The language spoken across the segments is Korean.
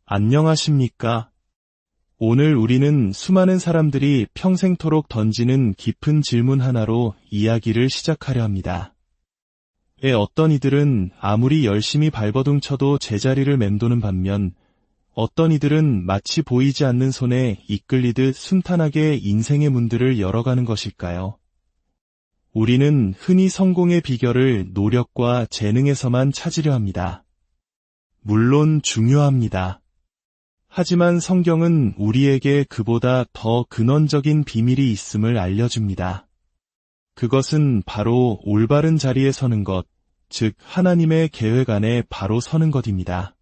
안녕하십니까? 오늘 우리는 수많은 사람들이 평생토록 던지는 깊은 질문 하나로 이야기를 시작하려 합니다. 왜 어떤 이들은 아무리 열심히 발버둥 쳐도 제자리를 맴도는 반면 어떤 이들은 마치 보이지 않는 손에 이끌리듯 순탄하게 인생의 문들을 열어가는 것일까요? 우리는 흔히 성공의 비결을 노력과 재능에서만 찾으려 합니다. 물론 중요합니다. 하지만 성경은 우리에게 그보다 더 근원적인 비밀이 있음을 알려줍니다. 그것은 바로 올바른 자리에 서는 것, 즉 하나님의 계획 안에 바로 서는 것입니다.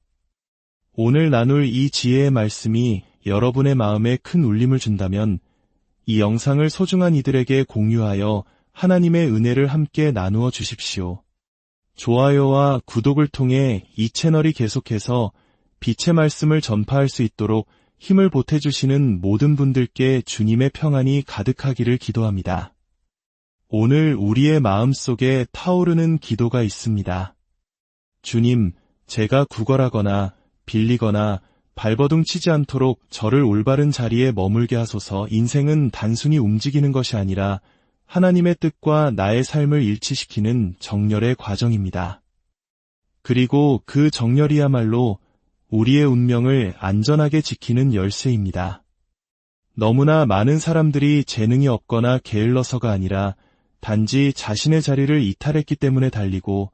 오늘 나눌 이 지혜의 말씀이 여러분의 마음에 큰 울림을 준다면 이 영상을 소중한 이들에게 공유하여 하나님의 은혜를 함께 나누어 주십시오. 좋아요와 구독을 통해 이 채널이 계속해서 빛의 말씀을 전파할 수 있도록 힘을 보태주시는 모든 분들께 주님의 평안이 가득하기를 기도합니다. 오늘 우리의 마음속에 타오르는 기도가 있습니다. 주님, 제가 구걸하거나 빌리거나 발버둥 치지 않도록 저를 올바른 자리에 머물게 하소서. 인생은 단순히 움직이는 것이 아니라 하나님의 뜻과 나의 삶을 일치시키는 정렬의 과정입니다. 그리고 그 정렬이야말로 우리의 운명을 안전하게 지키는 열쇠입니다. 너무나 많은 사람들이 재능이 없거나 게을러서가 아니라 단지 자신의 자리를 이탈했기 때문에 달리고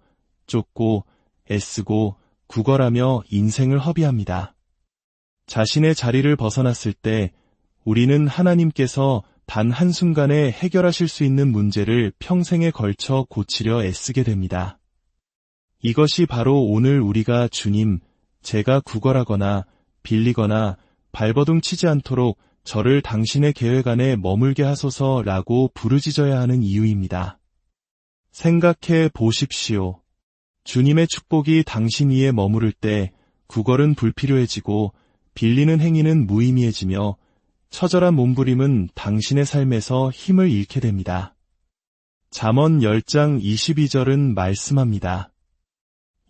쫓고 애쓰고 구걸하며 인생을 허비합니다. 자신의 자리를 벗어났을 때 우리는 하나님께서 단 한순간에 해결하실 수 있는 문제를 평생에 걸쳐 고치려 애쓰게 됩니다. 이것이 바로 오늘 우리가 주님, 제가 구걸하거나 빌리거나 발버둥 치지 않도록 저를 당신의 계획 안에 머물게 하소서라고 부르짖어야 하는 이유입니다. 생각해 보십시오. 주님의 축복이 당신 위에 머무를 때 구걸은 불필요해지고 빌리는 행위는 무의미해지며 처절한 몸부림은 당신의 삶에서 힘을 잃게 됩니다. 잠언 10장 22절은 말씀합니다.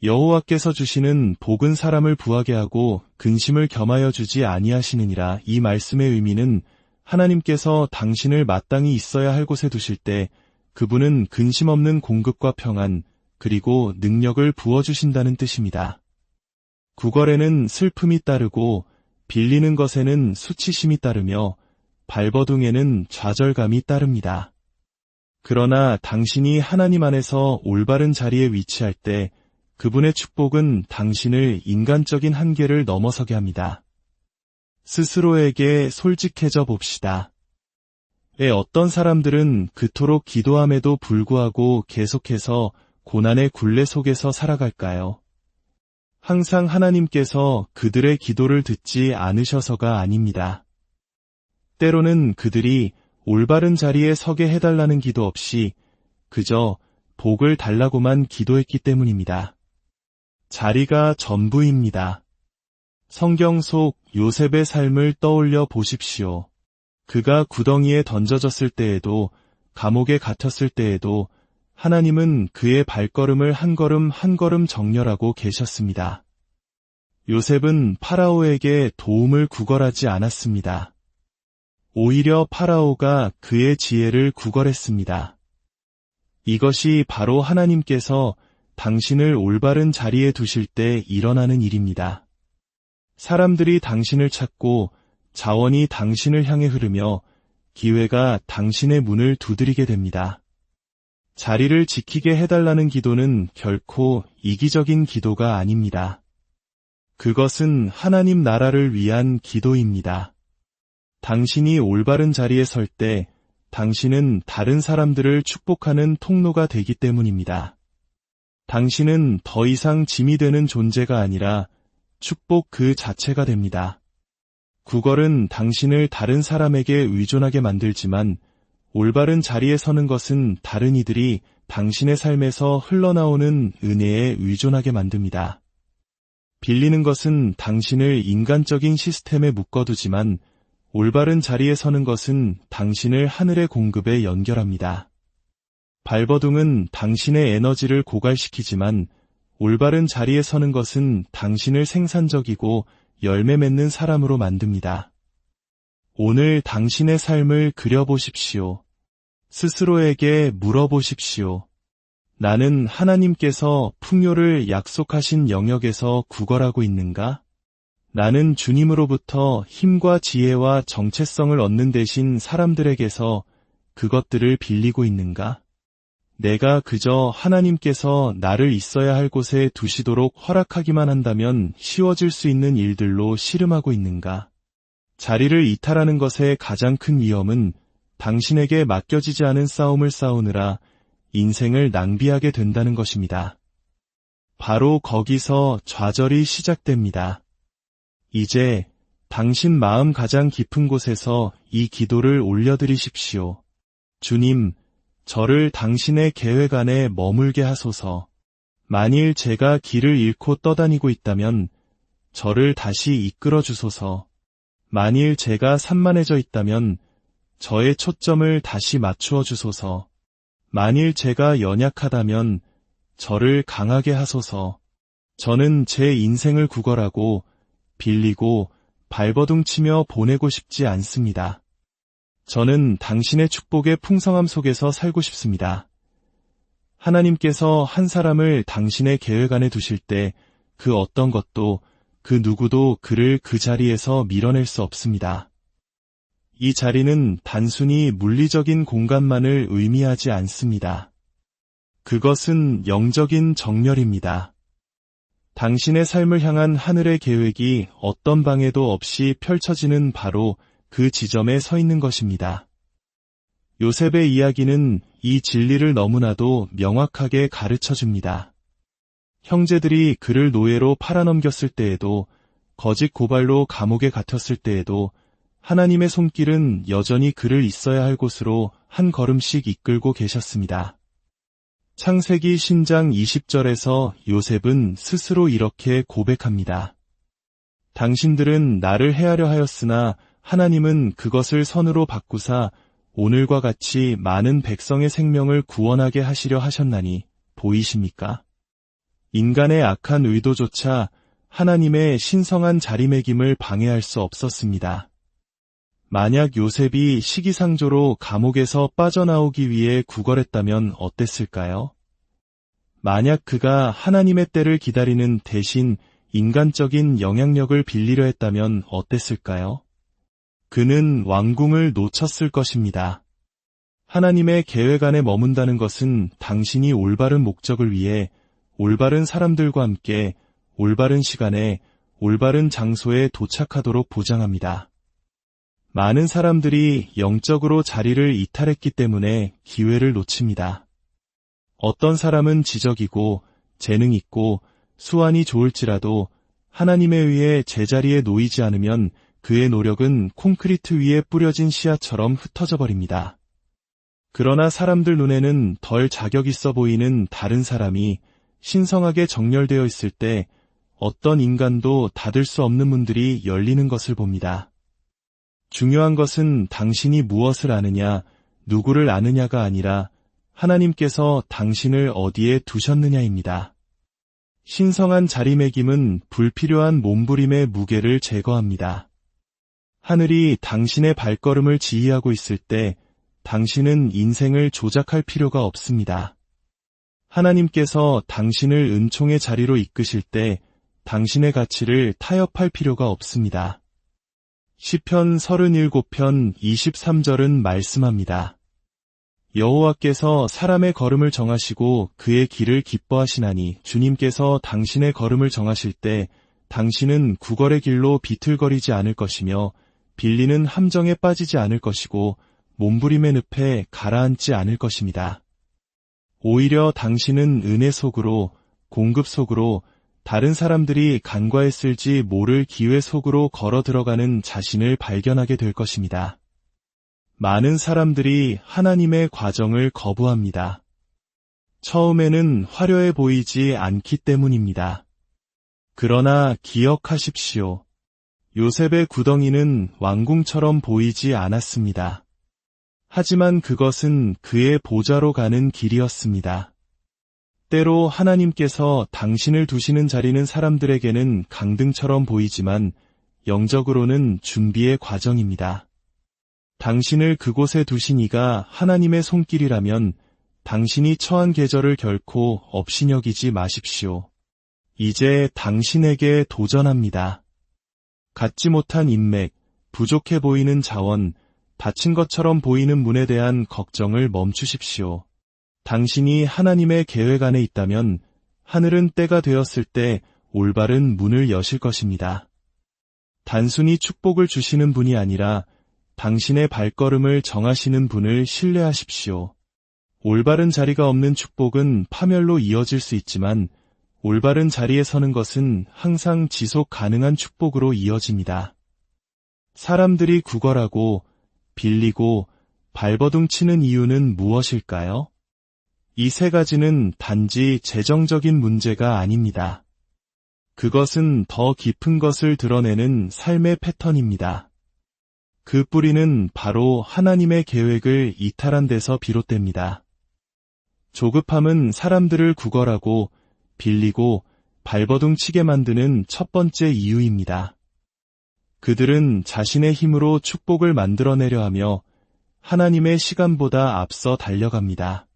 여호와께서 주시는 복은 사람을 부하게 하고 근심을 겸하여 주지 아니하시느니라. 이 말씀의 의미는 하나님께서 당신을 마땅히 있어야 할 곳에 두실 때 그분은 근심 없는 공급과 평안 그리고 능력을 부어주신다는 뜻입니다. 구걸에는 슬픔이 따르고 빌리는 것에는 수치심이 따르며 발버둥에는 좌절감이 따릅니다. 그러나 당신이 하나님 안에서 올바른 자리에 위치할 때 그분의 축복은 당신을 인간적인 한계를 넘어서게 합니다. 스스로에게 솔직해져 봅시다. 왜 어떤 사람들은 그토록 기도함에도 불구하고 계속해서 고난의 굴레 속에서 살아갈까요? 항상 하나님께서 그들의 기도를 듣지 않으셔서가 아닙니다. 때로는 그들이 올바른 자리에 서게 해달라는 기도 없이 그저 복을 달라고만 기도했기 때문입니다. 자리가 전부입니다. 성경 속 요셉의 삶을 떠올려 보십시오. 그가 구덩이에 던져졌을 때에도 감옥에 갇혔을 때에도 하나님은 그의 발걸음을 한 걸음 한 걸음 정렬하고 계셨습니다. 요셉은 파라오에게 도움을 구걸하지 않았습니다. 오히려 파라오가 그의 지혜를 구걸했습니다. 이것이 바로 하나님께서 당신을 올바른 자리에 두실 때 일어나는 일입니다. 사람들이 당신을 찾고 자원이 당신을 향해 흐르며 기회가 당신의 문을 두드리게 됩니다. 자리를 지키게 해달라는 기도는 결코 이기적인 기도가 아닙니다. 그것은 하나님 나라를 위한 기도입니다. 당신이 올바른 자리에 설 때 당신은 다른 사람들을 축복하는 통로가 되기 때문입니다. 당신은 더 이상 짐이 되는 존재가 아니라 축복 그 자체가 됩니다. 구걸은 당신을 다른 사람에게 의존하게 만들지만 올바른 자리에 서는 것은 다른 이들이 당신의 삶에서 흘러나오는 은혜에 의존하게 만듭니다. 빌리는 것은 당신을 인간적인 시스템에 묶어두지만 올바른 자리에 서는 것은 당신을 하늘의 공급에 연결합니다. 발버둥은 당신의 에너지를 고갈시키지만 올바른 자리에 서는 것은 당신을 생산적이고 열매 맺는 사람으로 만듭니다. 오늘 당신의 삶을 그려보십시오. 스스로에게 물어보십시오. 나는 하나님께서 풍요를 약속하신 영역에서 구걸하고 있는가? 나는 주님으로부터 힘과 지혜와 정체성을 얻는 대신 사람들에게서 그것들을 빌리고 있는가? 내가 그저 하나님께서 나를 있어야 할 곳에 두시도록 허락하기만 한다면 쉬워질 수 있는 일들로 씨름하고 있는가? 자리를 이탈하는 것의 가장 큰 위험은 당신에게 맡겨지지 않은 싸움을 싸우느라 인생을 낭비하게 된다는 것입니다. 바로 거기서 좌절이 시작됩니다. 이제 당신 마음 가장 깊은 곳에서 이 기도를 올려드리십시오. 주님, 저를 당신의 계획 안에 머물게 하소서. 만일 제가 길을 잃고 떠다니고 있다면 저를 다시 이끌어 주소서. 만일 제가 산만해져 있다면 저의 초점을 다시 맞추어 주소서. 만일 제가 연약하다면 저를 강하게 하소서. 저는 제 인생을 구걸하고 빌리고 발버둥치며 보내고 싶지 않습니다. 저는 당신의 축복의 풍성함 속에서 살고 싶습니다. 하나님께서 한 사람을 당신의 계획 안에 두실 때 그 어떤 것도 그 누구도 그를 그 자리에서 밀어낼 수 없습니다. 이 자리는 단순히 물리적인 공간만을 의미하지 않습니다. 그것은 영적인 정렬입니다. 당신의 삶을 향한 하늘의 계획이 어떤 방해도 없이 펼쳐지는 바로 그 지점에 서 있는 것입니다. 요셉의 이야기는 이 진리를 너무나도 명확하게 가르쳐 줍니다. 형제들이 그를 노예로 팔아넘겼을 때에도, 거짓 고발로 감옥에 갇혔을 때에도 하나님의 손길은 여전히 그를 있어야 할 곳으로 한 걸음씩 이끌고 계셨습니다. 창세기 신장 20절에서 요셉은 스스로 이렇게 고백합니다. 당신들은 나를 해하려 하였으나 하나님은 그것을 선으로 바꾸사 오늘과 같이 많은 백성의 생명을 구원하게 하시려 하셨나니 보이십니까? 인간의 악한 의도조차 하나님의 신성한 자리매김을 방해할 수 없었습니다. 만약 요셉이 시기상조로 감옥에서 빠져나오기 위해 구걸했다면 어땠을까요? 만약 그가 하나님의 때를 기다리는 대신 인간적인 영향력을 빌리려 했다면 어땠을까요? 그는 왕궁을 놓쳤을 것입니다. 하나님의 계획 안에 머문다는 것은 당신이 올바른 목적을 위해 올바른 사람들과 함께 올바른 시간에 올바른 장소에 도착하도록 보장합니다. 많은 사람들이 영적으로 자리를 이탈했기 때문에 기회를 놓칩니다. 어떤 사람은 지적이고 재능 있고 수완이 좋을지라도 하나님에 의해 제자리에 놓이지 않으면 그의 노력은 콘크리트 위에 뿌려진 씨앗처럼 흩어져 버립니다. 그러나 사람들 눈에는 덜 자격 있어 보이는 다른 사람이 신성하게 정렬되어 있을 때 어떤 인간도 닫을 수 없는 문들이 열리는 것을 봅니다. 중요한 것은 당신이 무엇을 아느냐, 누구를 아느냐가 아니라 하나님께서 당신을 어디에 두셨느냐입니다. 신성한 자리매김은 불필요한 몸부림의 무게를 제거합니다. 하늘이 당신의 발걸음을 지휘하고 있을 때 당신은 인생을 조작할 필요가 없습니다. 하나님께서 당신을 은총의 자리로 이끄실 때 당신의 가치를 타협할 필요가 없습니다. 시편 37편 23절은 말씀합니다. 여호와께서 사람의 걸음을 정하시고 그의 길을 기뻐하시나니 주님께서 당신의 걸음을 정하실 때 당신은 구걸의 길로 비틀거리지 않을 것이며 빌리는 함정에 빠지지 않을 것이고 몸부림의 늪에 가라앉지 않을 것입니다. 오히려 당신은 은혜 속으로, 공급 속으로, 다른 사람들이 간과했을지 모를 기회 속으로 걸어 들어가는 자신을 발견하게 될 것입니다. 많은 사람들이 하나님의 과정을 거부합니다. 처음에는 화려해 보이지 않기 때문입니다. 그러나 기억하십시오. 요셉의 구덩이는 왕궁처럼 보이지 않았습니다. 하지만 그것은 그의 보좌로 가는 길이었습니다. 때로 하나님께서 당신을 두시는 자리는 사람들에게는 강등처럼 보이지만 영적으로는 준비의 과정입니다. 당신을 그곳에 두신 이가 하나님의 손길이라면 당신이 처한 계절을 결코 업신여기지 마십시오. 이제 당신에게 도전합니다. 갖지 못한 인맥, 부족해 보이는 자원, 닫힌 것처럼 보이는 문에 대한 걱정을 멈추십시오. 당신이 하나님의 계획 안에 있다면 하늘은 때가 되었을 때 올바른 문을 여실 것입니다. 단순히 축복을 주시는 분이 아니라 당신의 발걸음을 정하시는 분을 신뢰하십시오. 올바른 자리가 없는 축복은 파멸로 이어질 수 있지만 올바른 자리에 서는 것은 항상 지속 가능한 축복으로 이어집니다. 사람들이 구걸하고 빌리고 발버둥 치는 이유는 무엇일까요? 이 세 가지는 단지 재정적인 문제가 아닙니다. 그것은 더 깊은 것을 드러내는 삶의 패턴입니다. 그 뿌리는 바로 하나님의 계획을 이탈한 데서 비롯됩니다. 조급함은 사람들을 구걸하고 빌리고 발버둥 치게 만드는 첫 번째 이유입니다. 그들은 자신의 힘으로 축복을 만들어내려 하며 하나님의 시간보다 앞서 달려갑니다.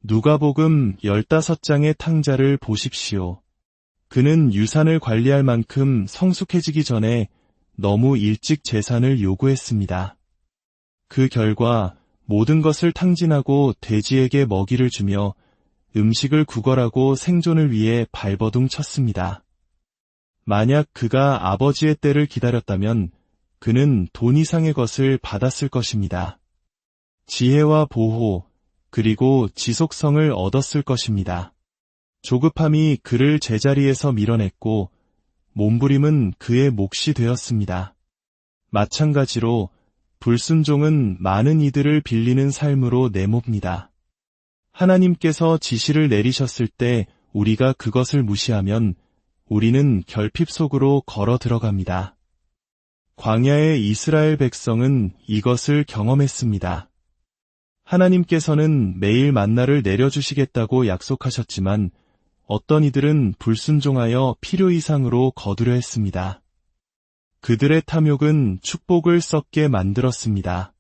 누가복음 15장의 탕자를 보십시오. 그는 유산을 관리할 만큼 성숙해지기 전에 너무 일찍 재산을 요구했습니다. 그 결과 모든 것을 탕진하고 돼지에게 먹이를 주며 음식을 구걸하고 생존을 위해 발버둥 쳤습니다. 만약 그가 아버지의 때를 기다렸다면 그는 돈 이상의 것을 받았을 것입니다. 지혜와 보호, 그리고 지속성을 얻었을 것입니다. 조급함이 그를 제자리에서 밀어냈고 몸부림은 그의 몫이 되었습니다. 마찬가지로 불순종은 많은 이들을 빌리는 삶으로 내몹니다. 하나님께서 지시를 내리셨을 때 우리가 그것을 무시하면 우리는 결핍 속으로 걸어 들어갑니다. 광야의 이스라엘 백성은 이것을 경험했습니다. 하나님께서는 매일 만나를 내려주시겠다고 약속하셨지만 어떤 이들은 불순종하여 필요 이상으로 거두려 했습니다. 그들의 탐욕은 축복을 썩게 만들었습니다.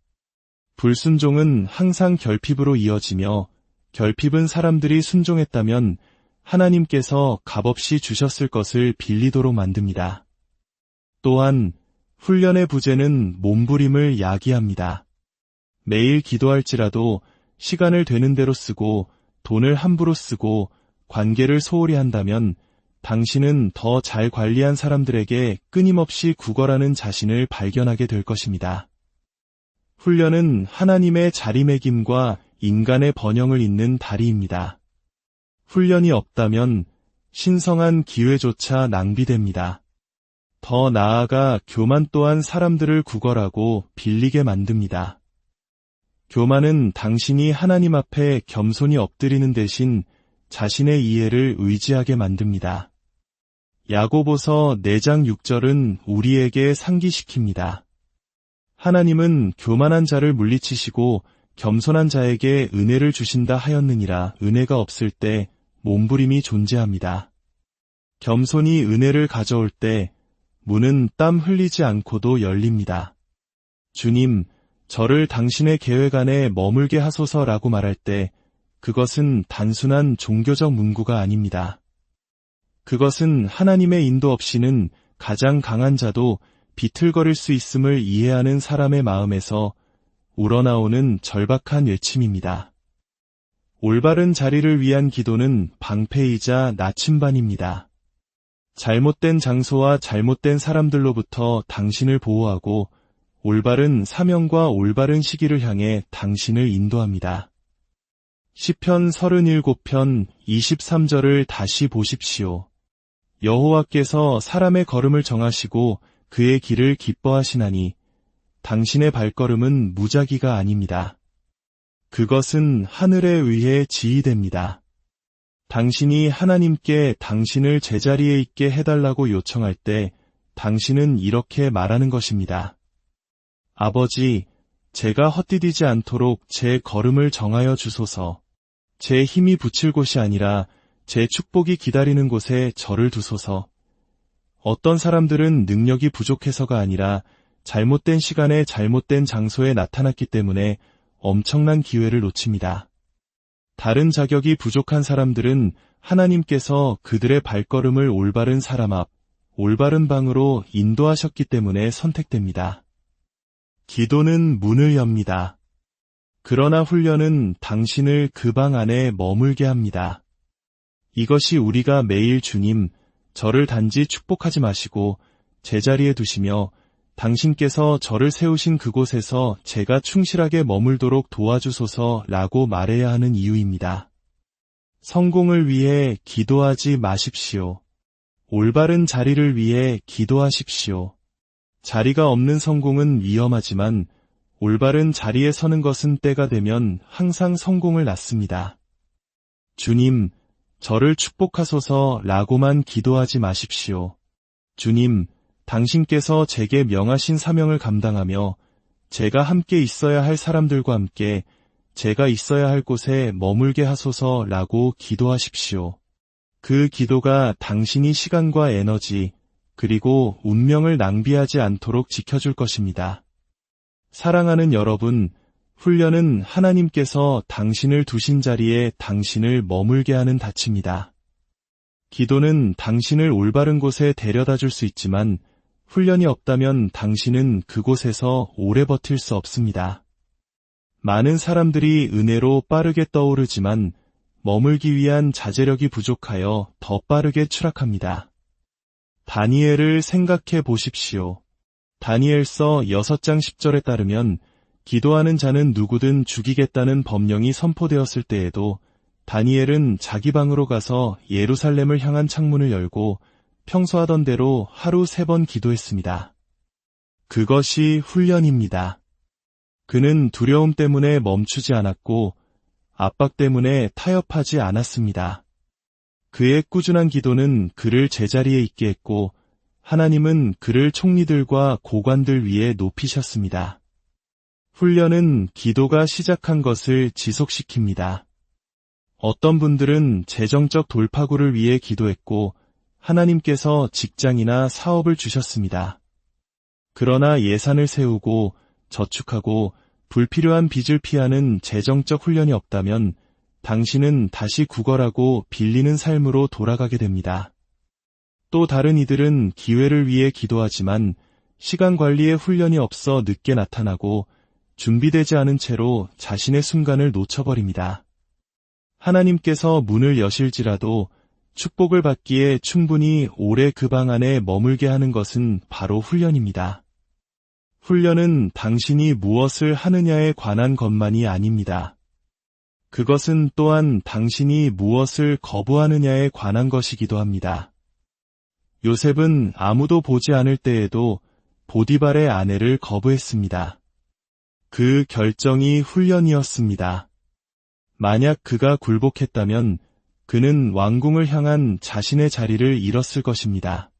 불순종은 항상 결핍으로 이어지며 결핍은 사람들이 순종했다면 하나님께서 값없이 주셨을 것을 빌리도록 만듭니다. 또한 훈련의 부재는 몸부림을 야기합니다. 매일 기도할지라도 시간을 되는 대로 쓰고 돈을 함부로 쓰고 관계를 소홀히 한다면 당신은 더 잘 관리한 사람들에게 끊임없이 구걸하는 자신을 발견하게 될 것입니다. 훈련은 하나님의 자리매김과 인간의 번영을 잇는 다리입니다. 훈련이 없다면 신성한 기회조차 낭비됩니다. 더 나아가 교만 또한 사람들을 구걸하고 빌리게 만듭니다. 교만은 당신이 하나님 앞에 겸손히 엎드리는 대신 자신의 이해를 의지하게 만듭니다. 야고보서 4장 6절은 우리에게 상기시킵니다. 하나님은 교만한 자를 물리치시고 겸손한 자에게 은혜를 주신다 하였느니라. 은혜가 없을 때 몸부림이 존재합니다. 겸손히 은혜를 가져올 때 문은 땀 흘리지 않고도 열립니다. 주님, 저를 당신의 계획 안에 머물게 하소서라고 말할 때 그것은 단순한 종교적 문구가 아닙니다. 그것은 하나님의 인도 없이는 가장 강한 자도 비틀거릴 수 있음을 이해하는 사람의 마음에서 우러나오는 절박한 외침입니다. 올바른 자리를 위한 기도는 방패이자 나침반입니다. 잘못된 장소와 잘못된 사람들로부터 당신을 보호하고 올바른 사명과 올바른 시기를 향해 당신을 인도합니다. 시편 37편 23절을 다시 보십시오. 여호와께서 사람의 걸음을 정하시고 그의 길을 기뻐하시나니 당신의 발걸음은 무작위가 아닙니다. 그것은 하늘에 의해 지휘됩니다. 당신이 하나님께 당신을 제자리에 있게 해달라고 요청할 때 당신은 이렇게 말하는 것입니다. 아버지, 제가 헛디디지 않도록 제 걸음을 정하여 주소서. 제 힘이 붙일 곳이 아니라 제 축복이 기다리는 곳에 저를 두소서. 어떤 사람들은 능력이 부족해서가 아니라 잘못된 시간에 잘못된 장소에 나타났기 때문에 엄청난 기회를 놓칩니다. 다른 자격이 부족한 사람들은 하나님께서 그들의 발걸음을 올바른 사람 앞, 올바른 방으로 인도하셨기 때문에 선택됩니다. 기도는 문을 엽니다. 그러나 훈련은 당신을 그 방 안에 머물게 합니다. 이것이 우리가 매일 주님, 저를 단지 축복하지 마시고 제자리에 두시며 당신께서 저를 세우신 그곳에서 제가 충실하게 머물도록 도와주소서라고 말해야 하는 이유입니다. 성공을 위해 기도하지 마십시오. 올바른 자리를 위해 기도하십시오. 자리가 없는 성공은 위험하지만 올바른 자리에 서는 것은 때가 되면 항상 성공을 낳습니다. 주님, 저를 축복하소서라고만 기도하지 마십시오. 주님, 당신께서 제게 명하신 사명을 감당하며 제가 함께 있어야 할 사람들과 함께 제가 있어야 할 곳에 머물게 하소서라고 기도하십시오. 그 기도가 당신이 시간과 에너지, 그리고 운명을 낭비하지 않도록 지켜줄 것입니다. 사랑하는 여러분, 훈련은 하나님께서 당신을 두신 자리에 당신을 머물게 하는 닻입니다. 기도는 당신을 올바른 곳에 데려다 줄 수 있지만 훈련이 없다면 당신은 그곳에서 오래 버틸 수 없습니다. 많은 사람들이 은혜로 빠르게 떠오르지만 머물기 위한 자제력이 부족하여 더 빠르게 추락합니다. 다니엘을 생각해 보십시오. 다니엘서 6장 10절에 따르면 기도하는 자는 누구든 죽이겠다는 법령이 선포되었을 때에도 다니엘은 자기 방으로 가서 예루살렘을 향한 창문을 열고 평소 하던 대로 하루 3번 기도했습니다. 그것이 훈련입니다. 그는 두려움 때문에 멈추지 않았고 압박 때문에 타협하지 않았습니다. 그의 꾸준한 기도는 그를 제자리에 있게 했고 하나님은 그를 총리들과 고관들 위에 높이셨습니다. 훈련은 기도가 시작한 것을 지속시킵니다. 어떤 분들은 재정적 돌파구를 위해 기도했고 하나님께서 직장이나 사업을 주셨습니다. 그러나 예산을 세우고 저축하고 불필요한 빚을 피하는 재정적 훈련이 없다면 당신은 다시 구걸하고 빌리는 삶으로 돌아가게 됩니다. 또 다른 이들은 기회를 위해 기도하지만 시간 관리에 훈련이 없어 늦게 나타나고 준비되지 않은 채로 자신의 순간을 놓쳐버립니다. 하나님께서 문을 여실지라도 축복을 받기에 충분히 오래 그 방 안에 머물게 하는 것은 바로 훈련입니다. 훈련은 당신이 무엇을 하느냐에 관한 것만이 아닙니다. 그것은 또한 당신이 무엇을 거부하느냐에 관한 것이기도 합니다. 요셉은 아무도 보지 않을 때에도 보디발의 아내를 거부했습니다. 그 결정이 훈련이었습니다. 만약 그가 굴복했다면 그는 왕궁을 향한 자신의 자리를 잃었을 것입니다.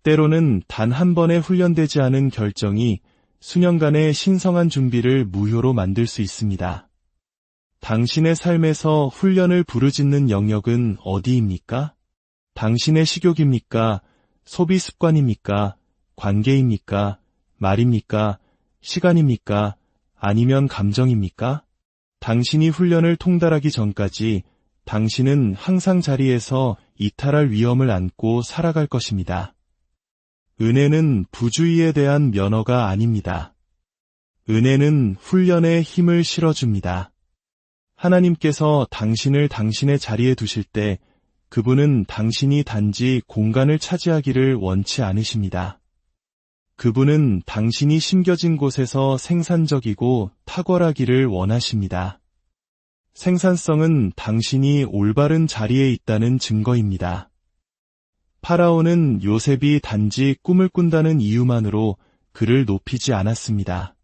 때로는 단 한 번에 훈련되지 않은 결정이 수년간의 신성한 준비를 무효로 만들 수 있습니다. 당신의 삶에서 훈련을 부르짖는 영역은 어디입니까? 당신의 식욕입니까? 소비 습관입니까? 관계입니까? 말입니까? 시간입니까? 아니면 감정입니까? 당신이 훈련을 통달하기 전까지 당신은 항상 자리에서 이탈할 위험을 안고 살아갈 것입니다. 은혜는 부주의에 대한 면허가 아닙니다. 은혜는 훈련에 힘을 실어줍니다. 하나님께서 당신을 당신의 자리에 두실 때 그분은 당신이 단지 공간을 차지하기를 원치 않으십니다. 그분은 당신이 심겨진 곳에서 생산적이고 탁월하기를 원하십니다. 생산성은 당신이 올바른 자리에 있다는 증거입니다. 파라오는 요셉이 단지 꿈을 꾼다는 이유만으로 그를 높이지 않았습니다.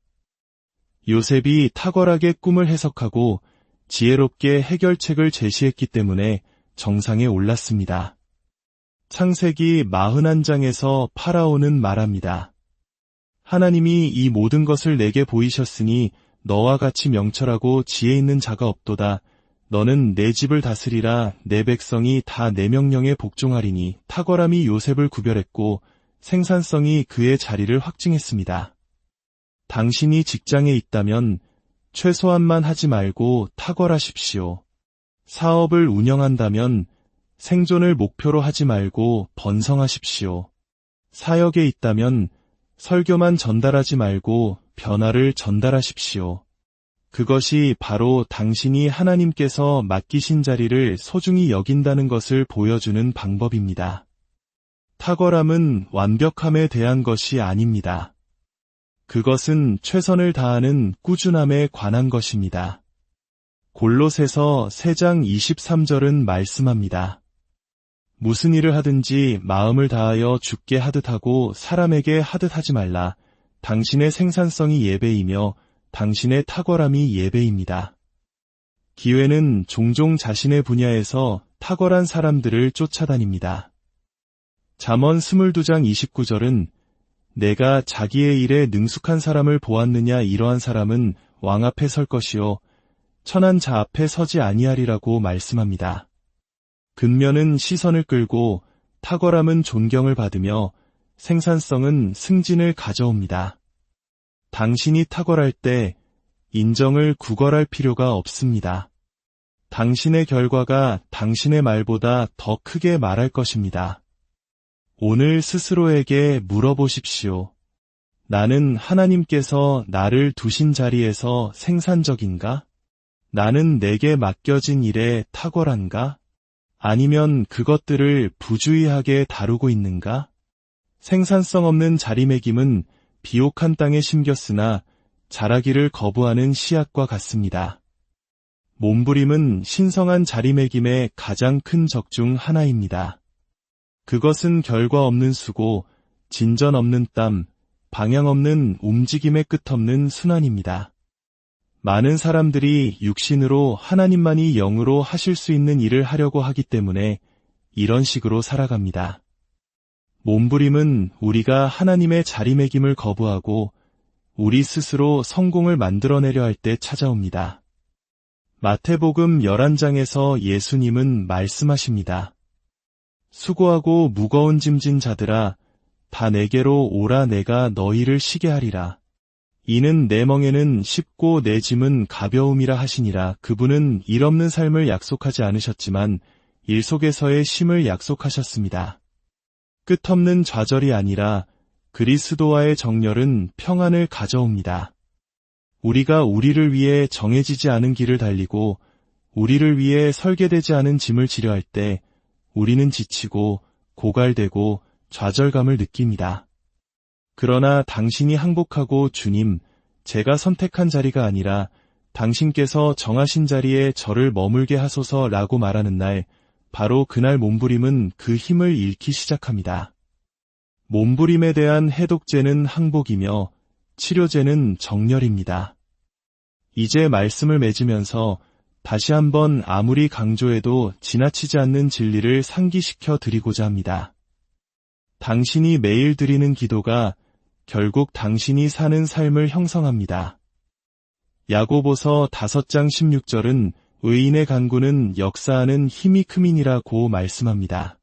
요셉이 탁월하게 꿈을 해석하고 지혜롭게 해결책을 제시했기 때문에 정상에 올랐습니다. 창세기 41장에서 파라오는 말합니다. 하나님이 이 모든 것을 내게 보이셨으니 너와 같이 명철하고 지혜 있는 자가 없도다. 너는 내 집을 다스리라. 내 백성이 다 내 명령에 복종하리니 탁월함이 요셉을 구별했고 생산성이 그의 자리를 확증했습니다. 당신이 직장에 있다면 최소한만 하지 말고 탁월하십시오. 사업을 운영한다면 생존을 목표로 하지 말고 번성하십시오. 사역에 있다면 설교만 전달하지 말고 변화를 전달하십시오. 그것이 바로 당신이 하나님께서 맡기신 자리를 소중히 여긴다는 것을 보여주는 방법입니다. 탁월함은 완벽함에 대한 것이 아닙니다. 그것은 최선을 다하는 꾸준함에 관한 것입니다. 골로새서 3장 23절은 말씀합니다. 무슨 일을 하든지 마음을 다하여 주께 하듯 하고 사람에게 하듯 하지 말라. 당신의 생산성이 예배이며 당신의 탁월함이 예배입니다. 기회는 종종 자신의 분야에서 탁월한 사람들을 쫓아다닙니다. 잠언 22장 29절은 내가 자기의 일에 능숙한 사람을 보았느냐. 이러한 사람은 왕 앞에 설 것이요 천한 자 앞에 서지 아니하리라고 말씀합니다. 근면은 시선을 끌고 탁월함은 존경을 받으며 생산성은 승진을 가져옵니다. 당신이 탁월할 때 인정을 구걸할 필요가 없습니다. 당신의 결과가 당신의 말보다 더 크게 말할 것입니다. 오늘 스스로에게 물어보십시오. 나는 하나님께서 나를 두신 자리에서 생산적인가? 나는 내게 맡겨진 일에 탁월한가? 아니면 그것들을 부주의하게 다루고 있는가? 생산성 없는 자리매김은 비옥한 땅에 심겼으나 자라기를 거부하는 씨앗과 같습니다. 몸부림은 신성한 자리매김의 가장 큰 적 중 하나입니다. 그것은 결과 없는 수고, 진전 없는 땀, 방향 없는 움직임의 끝없는 순환입니다. 많은 사람들이 육신으로 하나님만이 영으로 하실 수 있는 일을 하려고 하기 때문에 이런 식으로 살아갑니다. 몸부림은 우리가 하나님의 자리매김을 거부하고 우리 스스로 성공을 만들어내려 할 때 찾아옵니다. 마태복음 11장에서 예수님은 말씀하십니다. 수고하고 무거운 짐진 자들아 다 내게로 오라. 내가 너희를 쉬게 하리라. 이는 내 멍에는 쉽고 내 짐은 가벼움이라 하시니라. 그분은 일 없는 삶을 약속하지 않으셨지만 일 속에서의 쉼을 약속하셨습니다. 끝없는 좌절이 아니라 그리스도와의 정렬은 평안을 가져옵니다. 우리가 우리를 위해 정해지지 않은 길을 달리고 우리를 위해 설계되지 않은 짐을 지려 할 때 우리는 지치고 고갈되고 좌절감을 느낍니다. 그러나 당신이 항복하고 주님, 제가 선택한 자리가 아니라 당신께서 정하신 자리에 저를 머물게 하소서라고 말하는 날, 바로 그날 몸부림은 그 힘을 잃기 시작합니다. 몸부림에 대한 해독제는 항복이며 치료제는 정렬입니다. 이제 말씀을 맺으면서 다시 한번 아무리 강조해도 지나치지 않는 진리를 상기시켜 드리고자 합니다. 당신이 매일 드리는 기도가 결국 당신이 사는 삶을 형성합니다. 야고보서 5장 16절은 의인의 간구는 역사하는 힘이 큼이니라고 말씀합니다.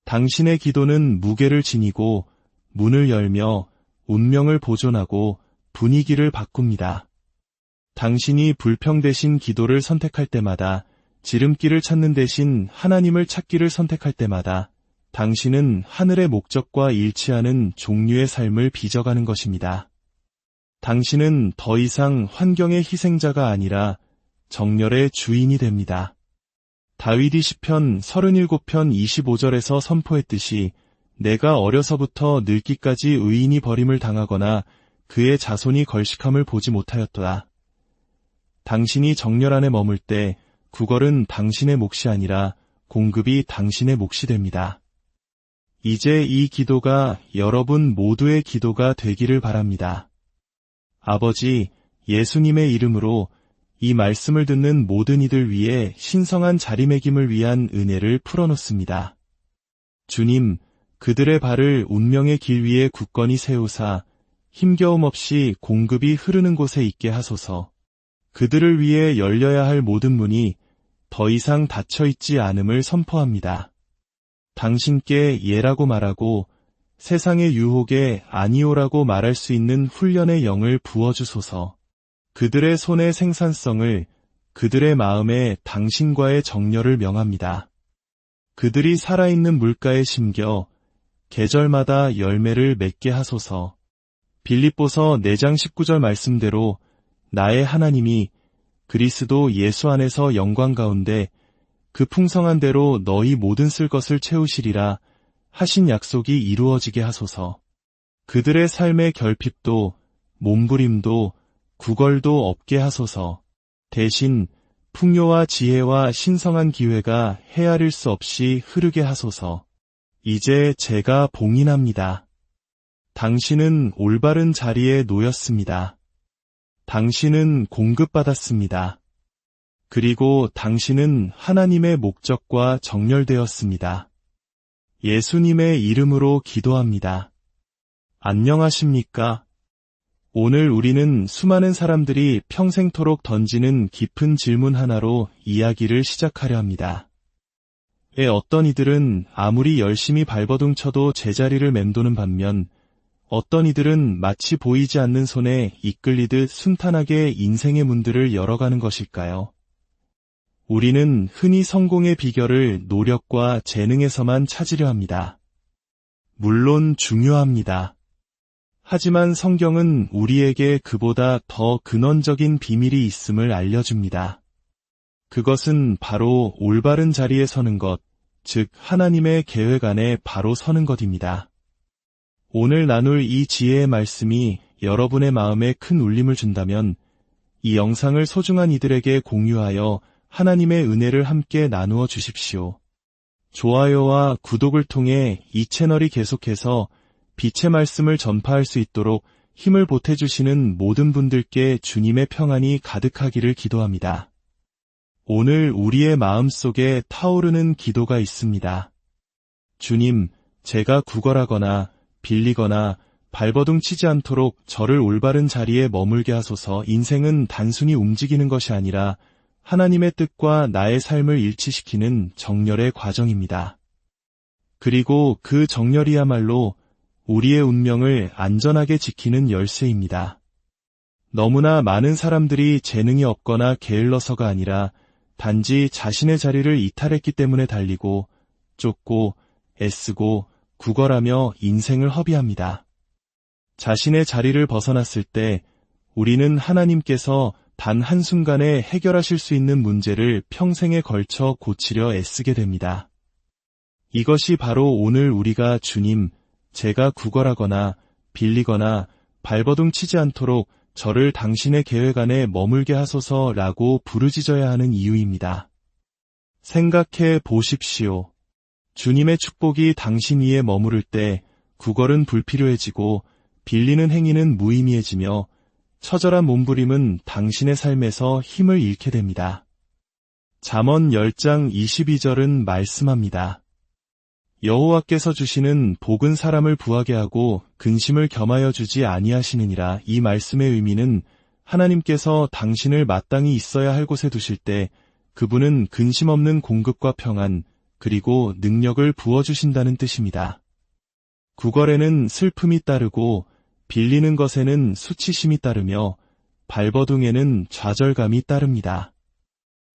당신의 기도는 무게를 지니고 문을 열며 운명을 보존하고 분위기를 바꿉니다. 당신이 불평 대신 기도를 선택할 때마다, 지름길을 찾는 대신 하나님을 찾기를 선택할 때마다 당신은 하늘의 목적과 일치하는 종류의 삶을 빚어가는 것입니다. 당신은 더 이상 환경의 희생자가 아니라 정렬의 주인이 됩니다. 다윗이 시편 37편 25절에서 선포했듯이 내가 어려서부터 늙기까지 의인이 버림을 당하거나 그의 자손이 걸식함을 보지 못하였도다. 당신이 정렬 안에 머물 때 구걸은 당신의 몫이 아니라 공급이 당신의 몫이 됩니다. 이제 이 기도가 여러분 모두의 기도가 되기를 바랍니다. 아버지, 예수님의 이름으로 이 말씀을 듣는 모든 이들 위해 신성한 자리매김을 위한 은혜를 풀어놓습니다. 주님, 그들의 발을 운명의 길 위에 굳건히 세우사 힘겨움 없이 공급이 흐르는 곳에 있게 하소서. 그들을 위해 열려야 할 모든 문이 더 이상 닫혀있지 않음을 선포합니다. 당신께 예라고 말하고 세상의 유혹에 아니오라고 말할 수 있는 훈련의 영을 부어주소서. 그들의 손의 생산성을, 그들의 마음에 당신과의 정열을 명합니다. 그들이 살아있는 물가에 심겨 계절마다 열매를 맺게 하소서. 빌립보서 4장 19절 말씀대로 나의 하나님이 그리스도 예수 안에서 영광 가운데 그 풍성한 대로 너희 모든 쓸 것을 채우시리라 하신 약속이 이루어지게 하소서. 그들의 삶의 결핍도 몸부림도 구걸도 없게 하소서. 대신 풍요와 지혜와 신성한 기회가 헤아릴 수 없이 흐르게 하소서. 이제 제가 봉인합니다. 당신은 올바른 자리에 놓였습니다. 당신은 공급받았습니다. 그리고 당신은 하나님의 목적과 정렬되었습니다. 예수님의 이름으로 기도합니다. 안녕하십니까? 오늘 우리는 수많은 사람들이 평생토록 던지는 깊은 질문 하나로 이야기를 시작하려 합니다. 어떤 이들은 아무리 열심히 발버둥 쳐도 제자리를 맴도는 반면 어떤 이들은 마치 보이지 않는 손에 이끌리듯 순탄하게 인생의 문들을 열어가는 것일까요? 우리는 흔히 성공의 비결을 노력과 재능에서만 찾으려 합니다. 물론 중요합니다. 하지만 성경은 우리에게 그보다 더 근원적인 비밀이 있음을 알려줍니다. 그것은 바로 올바른 자리에 서는 것, 즉 하나님의 계획 안에 바로 서는 것입니다. 오늘 나눌 이 지혜의 말씀이 여러분의 마음에 큰 울림을 준다면 이 영상을 소중한 이들에게 공유하여 하나님의 은혜를 함께 나누어 주십시오. 좋아요와 구독을 통해 이 채널이 계속해서 빛의 말씀을 전파할 수 있도록 힘을 보태주시는 모든 분들께 주님의 평안이 가득하기를 기도합니다. 오늘 우리의 마음속에 타오르는 기도가 있습니다. 주님, 제가 구걸하거나 빌리거나 발버둥 치지 않도록 저를 올바른 자리에 머물게 하소서. 인생은 단순히 움직이는 것이 아니라 하나님의 뜻과 나의 삶을 일치시키는 정렬의 과정입니다. 그리고 그 정렬이야말로 우리의 운명을 안전하게 지키는 열쇠입니다. 너무나 많은 사람들이 재능이 없거나 게을러서가 아니라 단지 자신의 자리를 이탈했기 때문에 달리고 쫓고 애쓰고 구걸하며 인생을 허비합니다. 자신의 자리를 벗어났을 때 우리는 하나님께서 단 한순간에 해결하실 수 있는 문제를 평생에 걸쳐 고치려 애쓰게 됩니다. 이것이 바로 오늘 우리가 주님, 제가 구걸하거나 빌리거나 발버둥 치지 않도록 저를 당신의 계획 안에 머물게 하소서라고 부르짖어야 하는 이유입니다. 생각해 보십시오. 주님의 축복이 당신 위에 머무를 때 구걸은 불필요해지고 빌리는 행위는 무의미해지며 처절한 몸부림은 당신의 삶에서 힘을 잃게 됩니다. 잠언 10장 22절은 말씀합니다. 여호와께서 주시는 복은 사람을 부하게 하고 근심을 겸하여 주지 아니하시느니라. 이 말씀의 의미는 하나님께서 당신을 마땅히 있어야 할 곳에 두실 때 그분은 근심 없는 공급과 평안 그리고 능력을 부어주신다는 뜻입니다. 구걸에는 슬픔이 따르고 빌리는 것에는 수치심이 따르며 발버둥에는 좌절감이 따릅니다.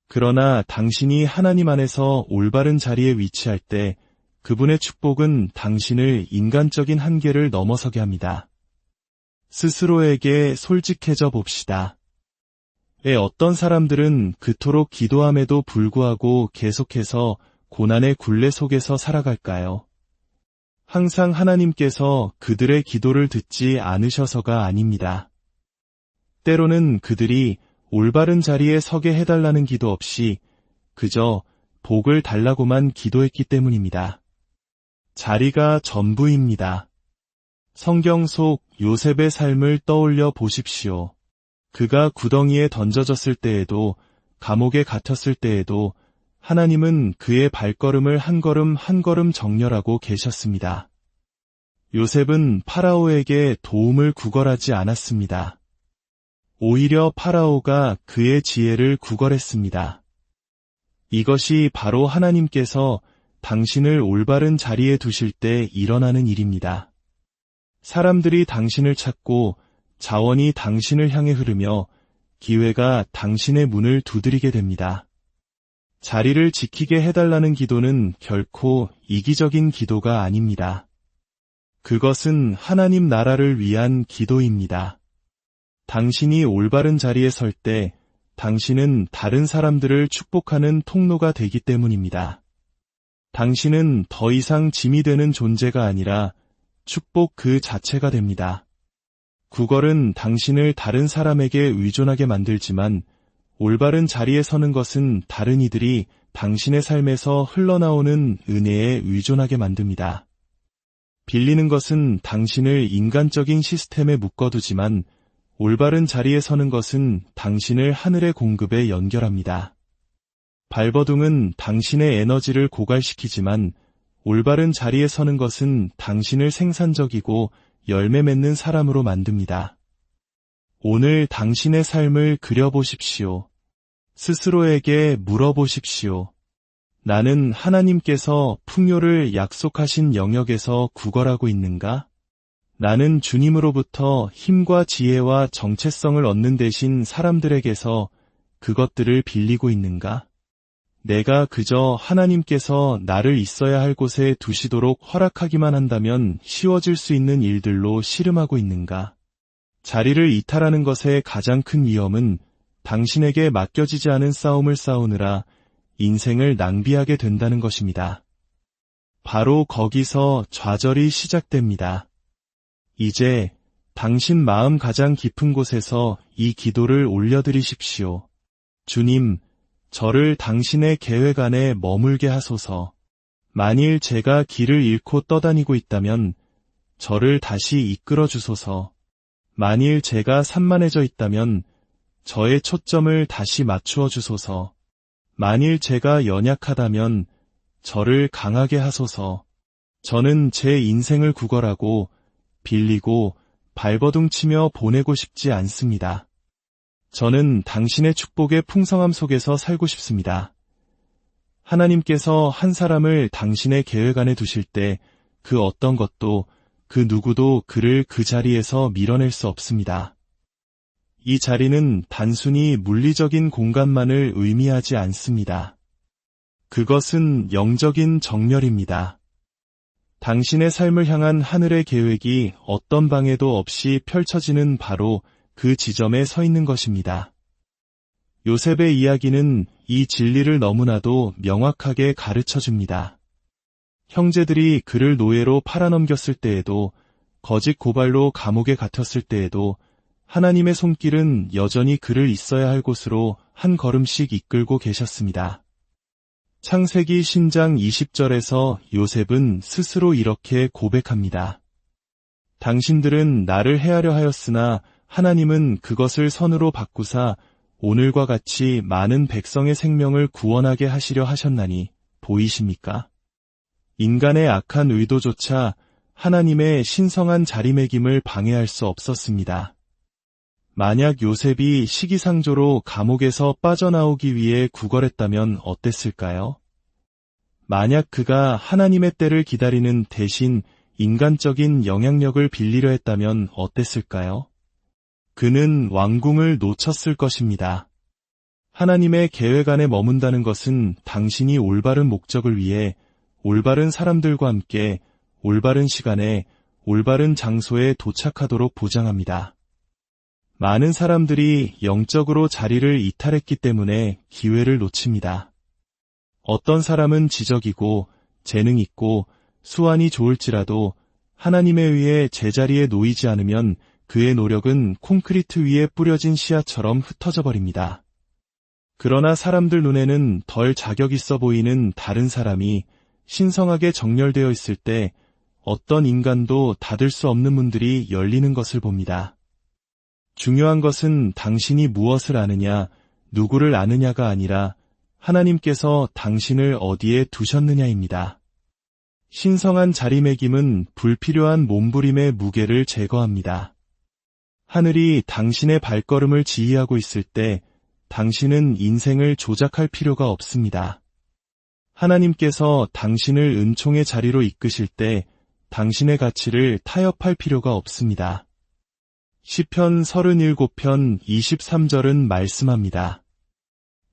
그러나 당신이 하나님 안에서 올바른 자리에 위치할 때 그분의 축복은 당신을 인간적인 한계를 넘어서게 합니다. 스스로에게 솔직해져 봅시다. 왜 어떤 사람들은 그토록 기도함에도 불구하고 계속해서 고난의 굴레 속에서 살아갈까요? 항상 하나님께서 그들의 기도를 듣지 않으셔서가 아닙니다. 때로는 그들이 올바른 자리에 서게 해달라는 기도 없이 그저 복을 달라고만 기도했기 때문입니다. 자리가 전부입니다. 성경 속 요셉의 삶을 떠올려 보십시오. 그가 구덩이에 던져졌을 때에도 감옥에 갇혔을 때에도 하나님은 그의 발걸음을 한 걸음 한 걸음 정렬하고 계셨습니다. 요셉은 파라오에게 도움을 구걸하지 않았습니다. 오히려 파라오가 그의 지혜를 구걸했습니다. 이것이 바로 하나님께서 당신을 올바른 자리에 두실 때 일어나는 일입니다. 사람들이 당신을 찾고 자원이 당신을 향해 흐르며 기회가 당신의 문을 두드리게 됩니다. 자리를 지키게 해달라는 기도는 결코 이기적인 기도가 아닙니다. 그것은 하나님 나라를 위한 기도입니다. 당신이 올바른 자리에 설 때 당신은 다른 사람들을 축복하는 통로가 되기 때문입니다. 당신은 더 이상 짐이 되는 존재가 아니라 축복 그 자체가 됩니다. 구걸은 당신을 다른 사람에게 의존하게 만들지만 올바른 자리에 서는 것은 다른 이들이 당신의 삶에서 흘러나오는 은혜에 의존하게 만듭니다. 빌리는 것은 당신을 인간적인 시스템에 묶어두지만 올바른 자리에 서는 것은 당신을 하늘의 공급에 연결합니다. 발버둥은 당신의 에너지를 고갈시키지만 올바른 자리에 서는 것은 당신을 생산적이고 열매 맺는 사람으로 만듭니다. 오늘 당신의 삶을 그려보십시오. 스스로에게 물어보십시오. 나는 하나님께서 풍요를 약속하신 영역에서 구걸하고 있는가? 나는 주님으로부터 힘과 지혜와 정체성을 얻는 대신 사람들에게서 그것들을 빌리고 있는가? 내가 그저 하나님께서 나를 있어야 할 곳에 두시도록 허락하기만 한다면 쉬워질 수 있는 일들로 씨름하고 있는가? 자리를 이탈하는 것의 가장 큰 위험은 당신에게 맡겨지지 않은 싸움을 싸우느라 인생을 낭비하게 된다는 것입니다. 바로 거기서 좌절이 시작됩니다. 이제 당신 마음 가장 깊은 곳에서 이 기도를 올려드리십시오. 주님, 저를 당신의 계획 안에 머물게 하소서. 만일 제가 길을 잃고 떠다니고 있다면 저를 다시 이끌어 주소서. 만일 제가 산만해져 있다면 저의 초점을 다시 맞추어 주소서. 만일 제가 연약하다면 저를 강하게 하소서. 저는 제 인생을 구걸하고 빌리고 발버둥 치며 보내고 싶지 않습니다. 저는 당신의 축복의 풍성함 속에서 살고 싶습니다. 하나님께서 한 사람을 당신의 계획 안에 두실 때 그 어떤 것도 그 누구도 그를 그 자리에서 밀어낼 수 없습니다. 이 자리는 단순히 물리적인 공간만을 의미하지 않습니다. 그것은 영적인 정렬입니다. 당신의 삶을 향한 하늘의 계획이 어떤 방해도 없이 펼쳐지는 바로 그 지점에 서 있는 것입니다. 요셉의 이야기는 이 진리를 너무나도 명확하게 가르쳐줍니다. 형제들이 그를 노예로 팔아넘겼을 때에도, 거짓 고발로 감옥에 갇혔을 때에도 하나님의 손길은 여전히 그를 있어야 할 곳으로 한 걸음씩 이끌고 계셨습니다. 창세기 신장 20절에서 요셉은 스스로 이렇게 고백합니다. 당신들은 나를 해하려 하였으나 하나님은 그것을 선으로 바꾸사 오늘과 같이 많은 백성의 생명을 구원하게 하시려 하셨나니 보이십니까? 인간의 악한 의도조차 하나님의 신성한 자리매김을 방해할 수 없었습니다. 만약 요셉이 시기상조로 감옥에서 빠져나오기 위해 구걸했다면 어땠을까요? 만약 그가 하나님의 때를 기다리는 대신 인간적인 영향력을 빌리려 했다면 어땠을까요? 그는 왕궁을 놓쳤을 것입니다. 하나님의 계획 안에 머문다는 것은 당신이 올바른 목적을 위해 올바른 사람들과 함께 올바른 시간에 올바른 장소에 도착하도록 보장합니다. 많은 사람들이 영적으로 자리를 이탈했기 때문에 기회를 놓칩니다. 어떤 사람은 지적이고 재능 있고 수완이 좋을지라도 하나님에 의해 제자리에 놓이지 않으면 그의 노력은 콘크리트 위에 뿌려진 씨앗처럼 흩어져 버립니다. 그러나 사람들 눈에는 덜 자격 있어 보이는 다른 사람이 신성하게 정렬되어 있을 때 어떤 인간도 닫을 수 없는 문들이 열리는 것을 봅니다. 중요한 것은 당신이 무엇을 아느냐, 누구를 아느냐가 아니라 하나님께서 당신을 어디에 두셨느냐입니다. 신성한 자리매김은 불필요한 몸부림의 무게를 제거합니다. 하늘이 당신의 발걸음을 지휘하고 있을 때 당신은 인생을 조작할 필요가 없습니다. 하나님께서 당신을 은총의 자리로 이끄실 때 당신의 가치를 타협할 필요가 없습니다. 시편 37편 23절은 말씀합니다.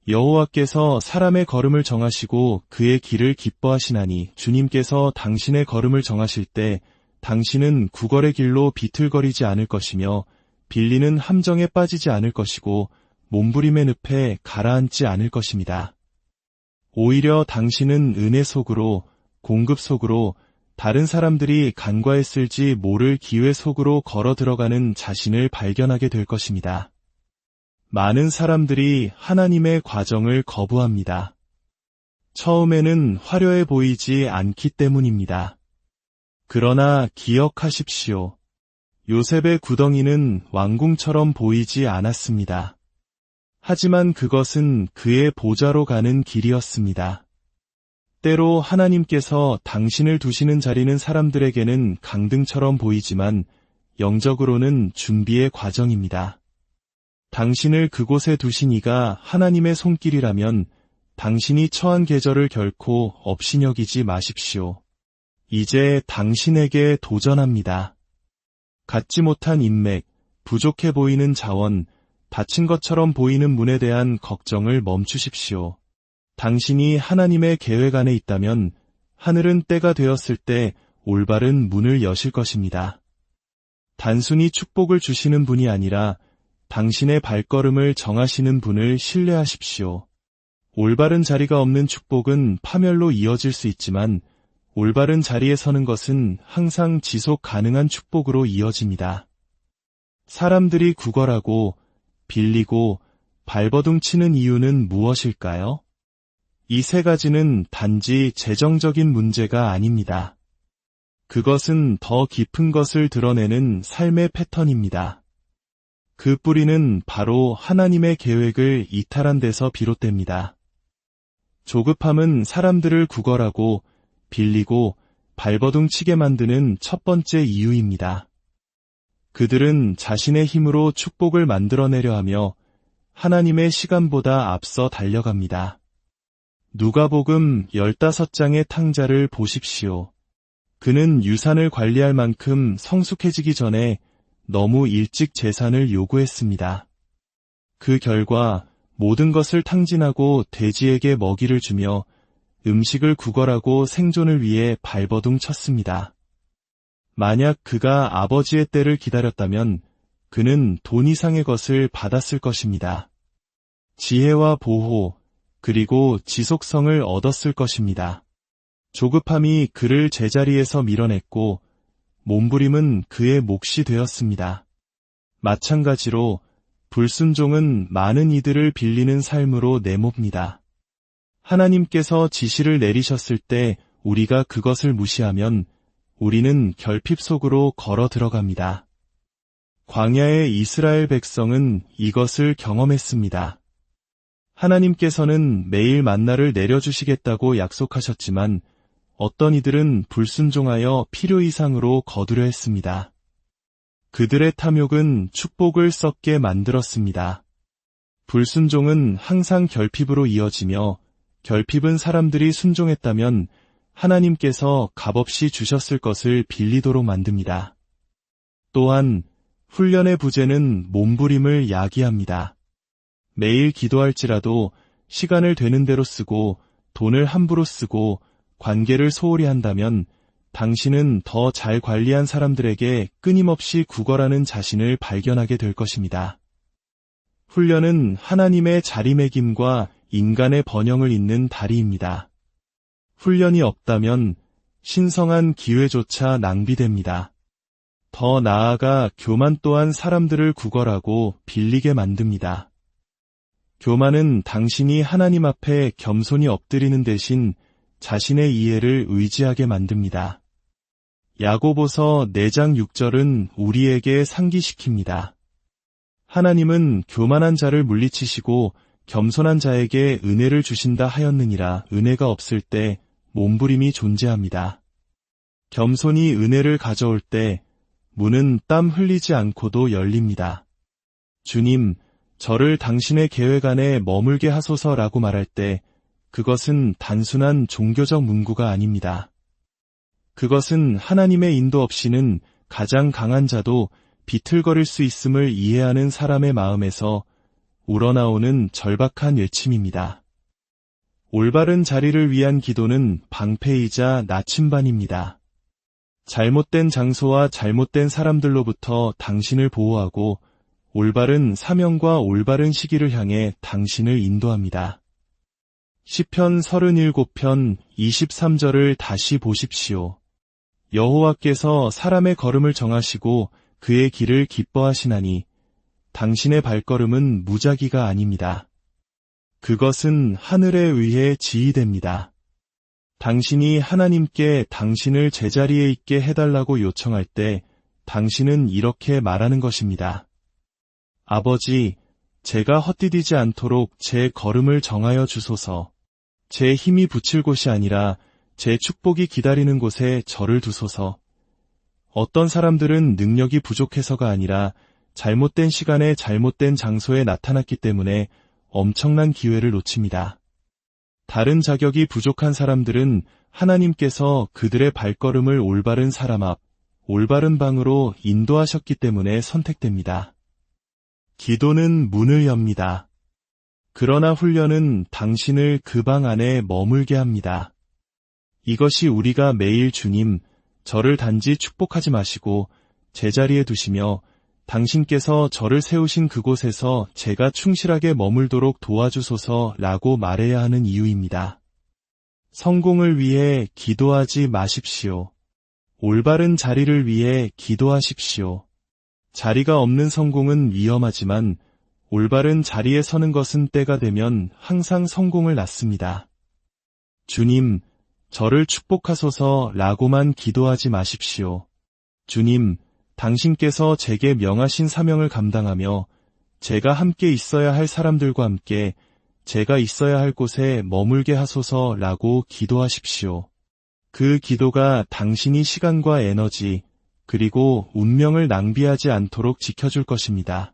여호와께서 사람의 걸음을 정하시고 그의 길을 기뻐하시나니 주님께서 당신의 걸음을 정하실 때 당신은 구걸의 길로 비틀거리지 않을 것이며 빌리는 함정에 빠지지 않을 것이고 몸부림의 늪에 가라앉지 않을 것입니다. 오히려 당신은 은혜 속으로, 공급 속으로, 다른 사람들이 간과했을지 모를 기회 속으로 걸어 들어가는 자신을 발견하게 될 것입니다. 많은 사람들이 하나님의 과정을 거부합니다. 처음에는 화려해 보이지 않기 때문입니다. 그러나 기억하십시오. 요셉의 구덩이는 왕궁처럼 보이지 않았습니다. 하지만 그것은 그의 보좌로 가는 길이었습니다. 때로 하나님께서 당신을 두시는 자리는 사람들에게는 강등처럼 보이지만 영적으로는 준비의 과정입니다. 당신을 그곳에 두신 이가 하나님의 손길이라면 당신이 처한 계절을 결코 업신여기지 마십시오. 이제 당신에게 도전합니다. 갖지 못한 인맥, 부족해 보이는 자원, 닫힌 것처럼 보이는 문에 대한 걱정을 멈추십시오. 당신이 하나님의 계획 안에 있다면 하늘은 때가 되었을 때 올바른 문을 여실 것입니다. 단순히 축복을 주시는 분이 아니라 당신의 발걸음을 정하시는 분을 신뢰하십시오. 올바른 자리가 없는 축복은 파멸로 이어질 수 있지만 올바른 자리에 서는 것은 항상 지속 가능한 축복으로 이어집니다. 사람들이 구걸하고 빌리고 발버둥 치는 이유는 무엇일까요? 이 세 가지는 단지 재정적인 문제가 아닙니다. 그것은 더 깊은 것을 드러내는 삶의 패턴입니다. 그 뿌리는 바로 하나님의 계획을 이탈한 데서 비롯됩니다. 조급함은 사람들을 구걸하고 빌리고 발버둥 치게 만드는 첫 번째 이유입니다. 그들은 자신의 힘으로 축복을 만들어내려 하며 하나님의 시간보다 앞서 달려갑니다. 누가복음 15장의 탕자를 보십시오. 그는 유산을 관리할 만큼 성숙해지기 전에 너무 일찍 재산을 요구했습니다. 그 결과 모든 것을 탕진하고 돼지에게 먹이를 주며 음식을 구걸하고 생존을 위해 발버둥 쳤습니다. 만약 그가 아버지의 때를 기다렸다면 그는 돈 이상의 것을 받았을 것입니다. 지혜와 보호, 그리고 지속성을 얻었을 것입니다. 조급함이 그를 제자리에서 밀어냈고 몸부림은 그의 몫이 되었습니다. 마찬가지로 불순종은 많은 이들을 빌리는 삶으로 내몹니다. 하나님께서 지시를 내리셨을 때 우리가 그것을 무시하면 우리는 결핍 속으로 걸어 들어갑니다. 광야의 이스라엘 백성은 이것을 경험했습니다. 하나님께서는 매일 만나를 내려주시겠다고 약속하셨지만 어떤 이들은 불순종하여 필요 이상으로 거두려 했습니다. 그들의 탐욕은 축복을 썩게 만들었습니다. 불순종은 항상 결핍으로 이어지며 결핍은 사람들이 순종했다면 하나님께서 값없이 주셨을 것을 빌리도록 만듭니다. 또한 훈련의 부재는 몸부림을 야기합니다. 매일 기도할지라도 시간을 되는 대로 쓰고 돈을 함부로 쓰고 관계를 소홀히 한다면 당신은 더 잘 관리한 사람들에게 끊임없이 구걸하는 자신을 발견하게 될 것입니다. 훈련은 하나님의 자리매김과 인간의 번영을 잇는 다리입니다. 훈련이 없다면 신성한 기회조차 낭비됩니다. 더 나아가 교만 또한 사람들을 구걸하고 빌리게 만듭니다. 교만은 당신이 하나님 앞에 겸손히 엎드리는 대신 자신의 이해를 의지하게 만듭니다. 야고보서 4장 6절은 우리에게 상기시킵니다. 하나님은 교만한 자를 물리치시고 겸손한 자에게 은혜를 주신다 하였느니라. 은혜가 없을 때 몸부림이 존재합니다. 겸손히 은혜를 가져올 때 문은 땀 흘리지 않고도 열립니다. 주님, 저를 당신의 계획 안에 머물게 하소서라고 말할 때 그것은 단순한 종교적 문구가 아닙니다. 그것은 하나님의 인도 없이는 가장 강한 자도 비틀거릴 수 있음을 이해하는 사람의 마음에서 우러나오는 절박한 외침입니다. 올바른 자리를 위한 기도는 방패이자 나침반입니다. 잘못된 장소와 잘못된 사람들로부터 당신을 보호하고 올바른 사명과 올바른 시기를 향해 당신을 인도합니다. 시편 37편 23절을 다시 보십시오. 여호와께서 사람의 걸음을 정하시고 그의 길을 기뻐하시나니 당신의 발걸음은 무작위가 아닙니다. 그것은 하늘에 의해 지휘됩니다. 당신이 하나님께 당신을 제자리에 있게 해달라고 요청할 때 당신은 이렇게 말하는 것입니다. 아버지, 제가 헛디디지 않도록 제 걸음을 정하여 주소서. 제 힘이 붙일 곳이 아니라 제 축복이 기다리는 곳에 저를 두소서. 어떤 사람들은 능력이 부족해서가 아니라 잘못된 시간에 잘못된 장소에 나타났기 때문에 엄청난 기회를 놓칩니다. 다른 자격이 부족한 사람들은 하나님께서 그들의 발걸음을 올바른 사람 앞, 올바른 방으로 인도하셨기 때문에 선택됩니다. 기도는 문을 엽니다. 그러나 훈련은 당신을 그 방 안에 머물게 합니다. 이것이 우리가 매일 주님, 저를 단지 축복하지 마시고 제자리에 두시며 당신께서 저를 세우신 그곳에서 제가 충실하게 머물도록 도와주소서라고 말해야 하는 이유입니다. 성공을 위해 기도하지 마십시오. 올바른 자리를 위해 기도하십시오. 자리가 없는 성공은 위험하지만 올바른 자리에 서는 것은 때가 되면 항상 성공을 낳습니다. 주님, 저를 축복하소서라고만 기도하지 마십시오. 주님, 당신께서 제게 명하신 사명을 감당하며 제가 함께 있어야 할 사람들과 함께 제가 있어야 할 곳에 머물게 하소서라고 기도하십시오. 그 기도가 당신이 시간과 에너지 그리고 운명을 낭비하지 않도록 지켜줄 것입니다.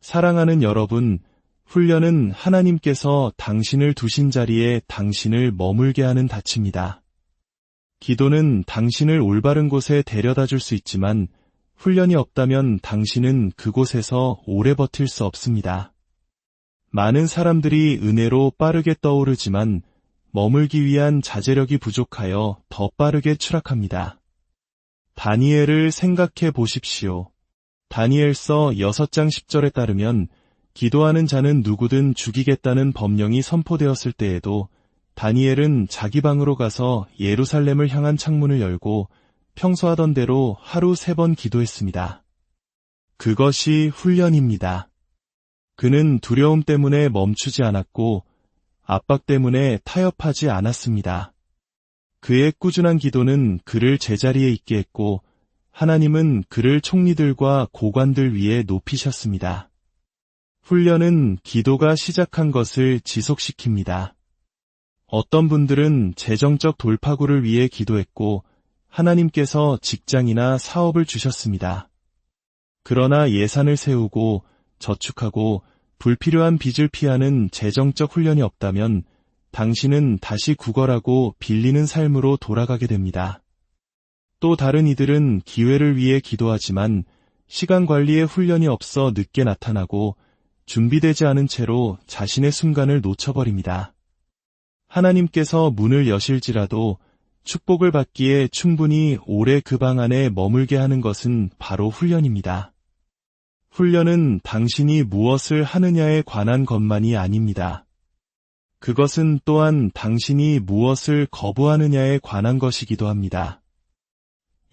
사랑하는 여러분, 훈련은 하나님께서 당신을 두신 자리에 당신을 머물게 하는 닻입니다. 기도는 당신을 올바른 곳에 데려다 줄 수 있지만 훈련이 없다면 당신은 그곳에서 오래 버틸 수 없습니다. 많은 사람들이 은혜로 빠르게 떠오르지만 머물기 위한 자제력이 부족하여 더 빠르게 추락합니다. 다니엘을 생각해 보십시오. 다니엘서 6장 10절에 따르면 기도하는 자는 누구든 죽이겠다는 법령이 선포되었을 때에도 다니엘은 자기 방으로 가서 예루살렘을 향한 창문을 열고 평소 하던 대로 하루 3번 기도했습니다. 그것이 훈련입니다. 그는 두려움 때문에 멈추지 않았고 압박 때문에 타협하지 않았습니다. 그의 꾸준한 기도는 그를 제자리에 있게 했고 하나님은 그를 총리들과 고관들 위에 높이셨습니다. 훈련은 기도가 시작한 것을 지속시킵니다. 어떤 분들은 재정적 돌파구를 위해 기도했고 하나님께서 직장이나 사업을 주셨습니다. 그러나 예산을 세우고 저축하고 불필요한 빚을 피하는 재정적 훈련이 없다면 당신은 다시 구걸하고 빌리는 삶으로 돌아가게 됩니다. 또 다른 이들은 기회를 위해 기도하지만 시간 관리에 훈련이 없어 늦게 나타나고 준비되지 않은 채로 자신의 순간을 놓쳐버립니다. 하나님께서 문을 여실지라도 축복을 받기에 충분히 오래 그 방 안에 머물게 하는 것은 바로 훈련입니다. 훈련은 당신이 무엇을 하느냐에 관한 것만이 아닙니다. 그것은 또한 당신이 무엇을 거부하느냐에 관한 것이기도 합니다.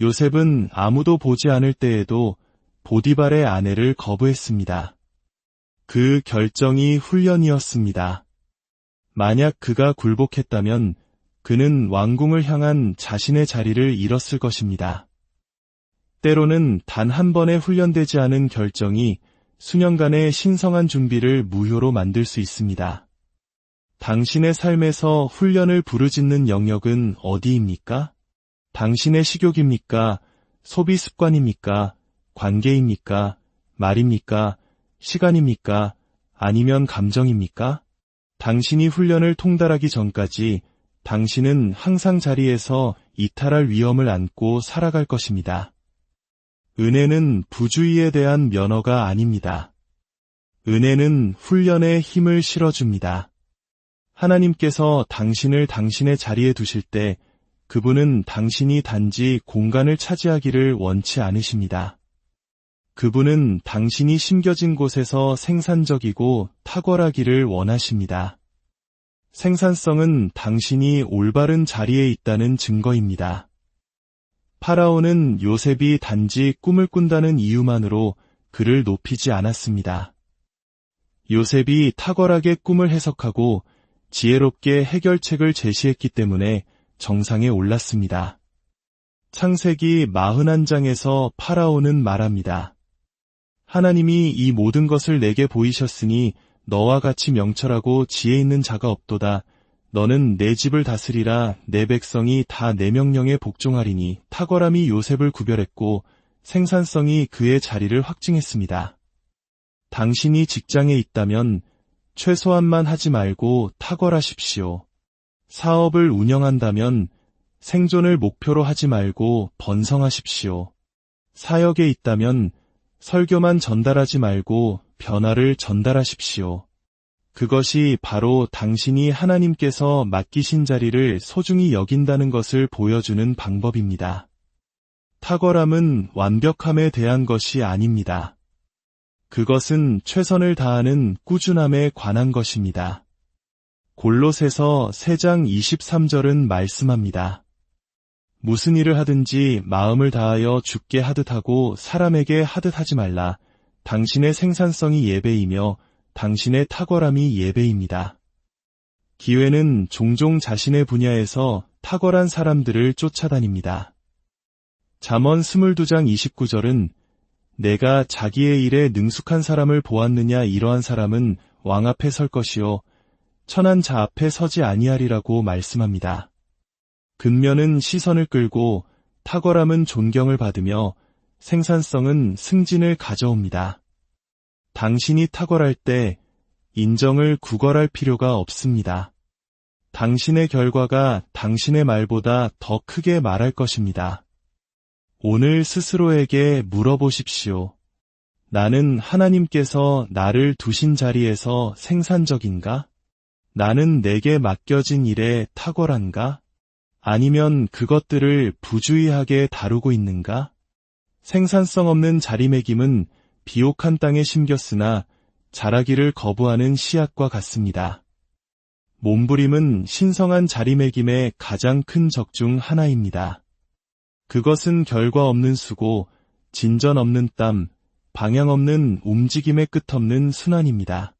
요셉은 아무도 보지 않을 때에도 보디발의 아내를 거부했습니다. 그 결정이 훈련이었습니다. 만약 그가 굴복했다면 그는 왕궁을 향한 자신의 자리를 잃었을 것입니다. 때로는 단 한 번에 훈련되지 않은 결정이 수년간의 신성한 준비를 무효로 만들 수 있습니다. 당신의 삶에서 훈련을 부르짖는 영역은 어디입니까? 당신의 식욕입니까? 소비 습관입니까? 관계입니까? 말입니까? 시간입니까? 아니면 감정입니까? 당신이 훈련을 통달하기 전까지 당신은 항상 자리에서 이탈할 위험을 안고 살아갈 것입니다. 은혜는 부주의에 대한 면허가 아닙니다. 은혜는 훈련에 힘을 실어줍니다. 하나님께서 당신을 당신의 자리에 두실 때 그분은 당신이 단지 공간을 차지하기를 원치 않으십니다. 그분은 당신이 심겨진 곳에서 생산적이고 탁월하기를 원하십니다. 생산성은 당신이 올바른 자리에 있다는 증거입니다. 파라오는 요셉이 단지 꿈을 꾼다는 이유만으로 그를 높이지 않았습니다. 요셉이 탁월하게 꿈을 해석하고 지혜롭게 해결책을 제시했기 때문에 정상에 올랐습니다. 창세기 41장에서 파라오는 말합니다. 하나님이 이 모든 것을 내게 보이셨으니 너와 같이 명철하고 지혜 있는 자가 없도다. 너는 내 집을 다스리라. 내 백성이 다 내 명령에 복종하리니. 탁월함이 요셉을 구별했고 생산성이 그의 자리를 확증했습니다. 당신이 직장에 있다면 최소한만 하지 말고 탁월하십시오. 사업을 운영한다면 생존을 목표로 하지 말고 번성하십시오. 사역에 있다면 설교만 전달하지 말고 변화를 전달하십시오. 그것이 바로 당신이 하나님께서 맡기신 자리를 소중히 여긴다는 것을 보여주는 방법입니다. 탁월함은 완벽함에 대한 것이 아닙니다. 그것은 최선을 다하는 꾸준함에 관한 것입니다. 골로새서 3장 23절은 말씀합니다. 무슨 일을 하든지 마음을 다하여 주께 하듯 하고 사람에게 하듯 하지 말라. 당신의 생산성이 예배이며 당신의 탁월함이 예배입니다. 기회는 종종 자신의 분야에서 탁월한 사람들을 쫓아다닙니다. 잠언 22장 29절은 내가 자기의 일에 능숙한 사람을 보았느냐 이러한 사람은 왕 앞에 설 것이요 천한 자 앞에 서지 아니하리라고 말씀합니다. 근면은 시선을 끌고 탁월함은 존경을 받으며 생산성은 승진을 가져옵니다. 당신이 탁월할 때 인정을 구걸할 필요가 없습니다. 당신의 결과가 당신의 말보다 더 크게 말할 것입니다. 오늘 스스로에게 물어보십시오. 나는 하나님께서 나를 두신 자리에서 생산적인가? 나는 내게 맡겨진 일에 탁월한가? 아니면 그것들을 부주의하게 다루고 있는가? 생산성 없는 자리매김은 비옥한 땅에 심겼으나 자라기를 거부하는 씨앗과 같습니다. 몸부림은 신성한 자리매김의 가장 큰 적 중 하나입니다. 그것은 결과 없는 수고, 진전 없는 땀, 방향 없는 움직임의 끝없는 순환입니다.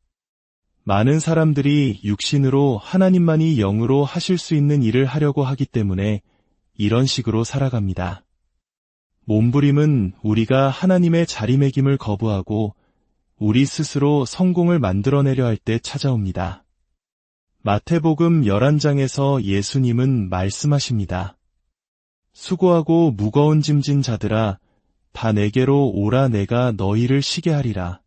많은 사람들이 육신으로 하나님만이 영으로 하실 수 있는 일을 하려고 하기 때문에 이런 식으로 살아갑니다. 몸부림은 우리가 하나님의 자리매김을 거부하고 우리 스스로 성공을 만들어내려 할 때 찾아옵니다. 마태복음 11장에서 예수님은 말씀하십니다. 수고하고 무거운 짐진 자들아 다 내게로 오라 내가 너희를 쉬게 하리라.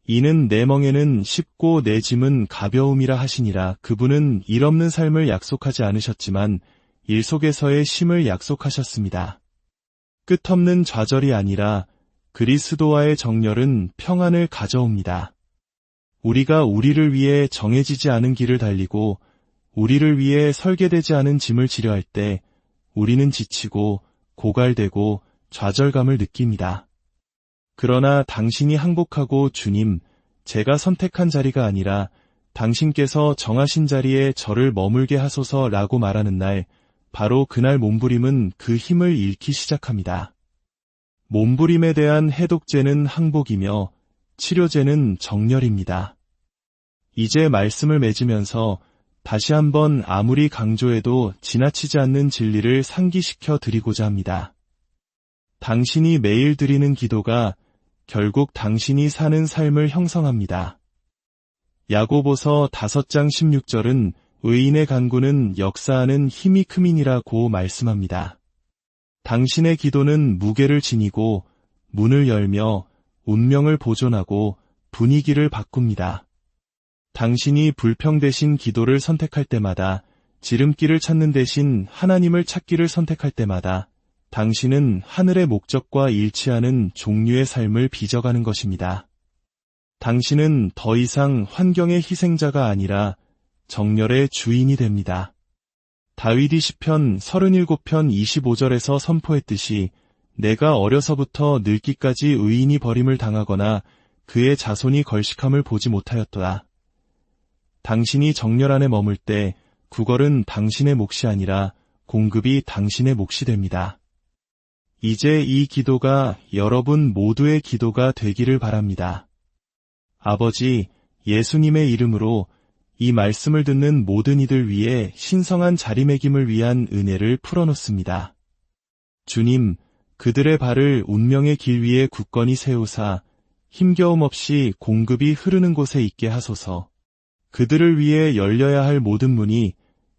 이는 내 멍에는 쉽고 내 짐은 가벼움이라 하시니라. 그분은 일 없는 삶을 약속하지 않으셨지만 일 속에서의 쉼을 약속하셨습니다. 끝없는 좌절이 아니라 그리스도와의 정렬은 평안을 가져옵니다. 우리가 우리를 위해 정해지지 않은 길을 달리고 우리를 위해 설계되지 않은 짐을 지려할 때 우리는 지치고 고갈되고 좌절감을 느낍니다. 그러나 당신이 항복하고 주님, 제가 선택한 자리가 아니라 당신께서 정하신 자리에 저를 머물게 하소서라고 말하는 날, 바로 그날 몸부림은 그 힘을 잃기 시작합니다. 몸부림에 대한 해독제는 항복이며 치료제는 정렬입니다. 이제 말씀을 맺으면서 다시 한번 아무리 강조해도 지나치지 않는 진리를 상기시켜 드리고자 합니다. 당신이 매일 드리는 기도가 결국 당신이 사는 삶을 형성합니다. 야고보서 5장 16절은 의인의 간구는 역사하는 힘이 큼이니라고 말씀합니다. 당신의 기도는 무게를 지니고 문을 열며 운명을 보존하고 분위기를 바꿉니다. 당신이 불평 대신 기도를 선택할 때마다, 지름길을 찾는 대신 하나님을 찾기를 선택할 때마다 당신은 하늘의 목적과 일치하는 종류의 삶을 빚어가는 것입니다. 당신은 더 이상 환경의 희생자가 아니라 정열의 주인이 됩니다. 다윗이 시편 37편 25절에서 선포했듯이 내가 어려서부터 늙기까지 의인이 버림을 당하거나 그의 자손이 걸식함을 보지 못하였도다. 당신이 정열 안에 머물 때 구걸은 당신의 몫이 아니라 공급이 당신의 몫이 됩니다. 이제 이 기도가 여러분 모두의 기도가 되기를 바랍니다. 아버지, 예수님의 이름으로 이 말씀을 듣는 모든 이들 위해 신성한 자리매김을 위한 은혜를 풀어놓습니다. 주님, 그들의 발을 운명의 길 위에 굳건히 세우사 힘겨움 없이 공급이 흐르는 곳에 있게 하소서. 그들을 위해 열려야 할 모든 문이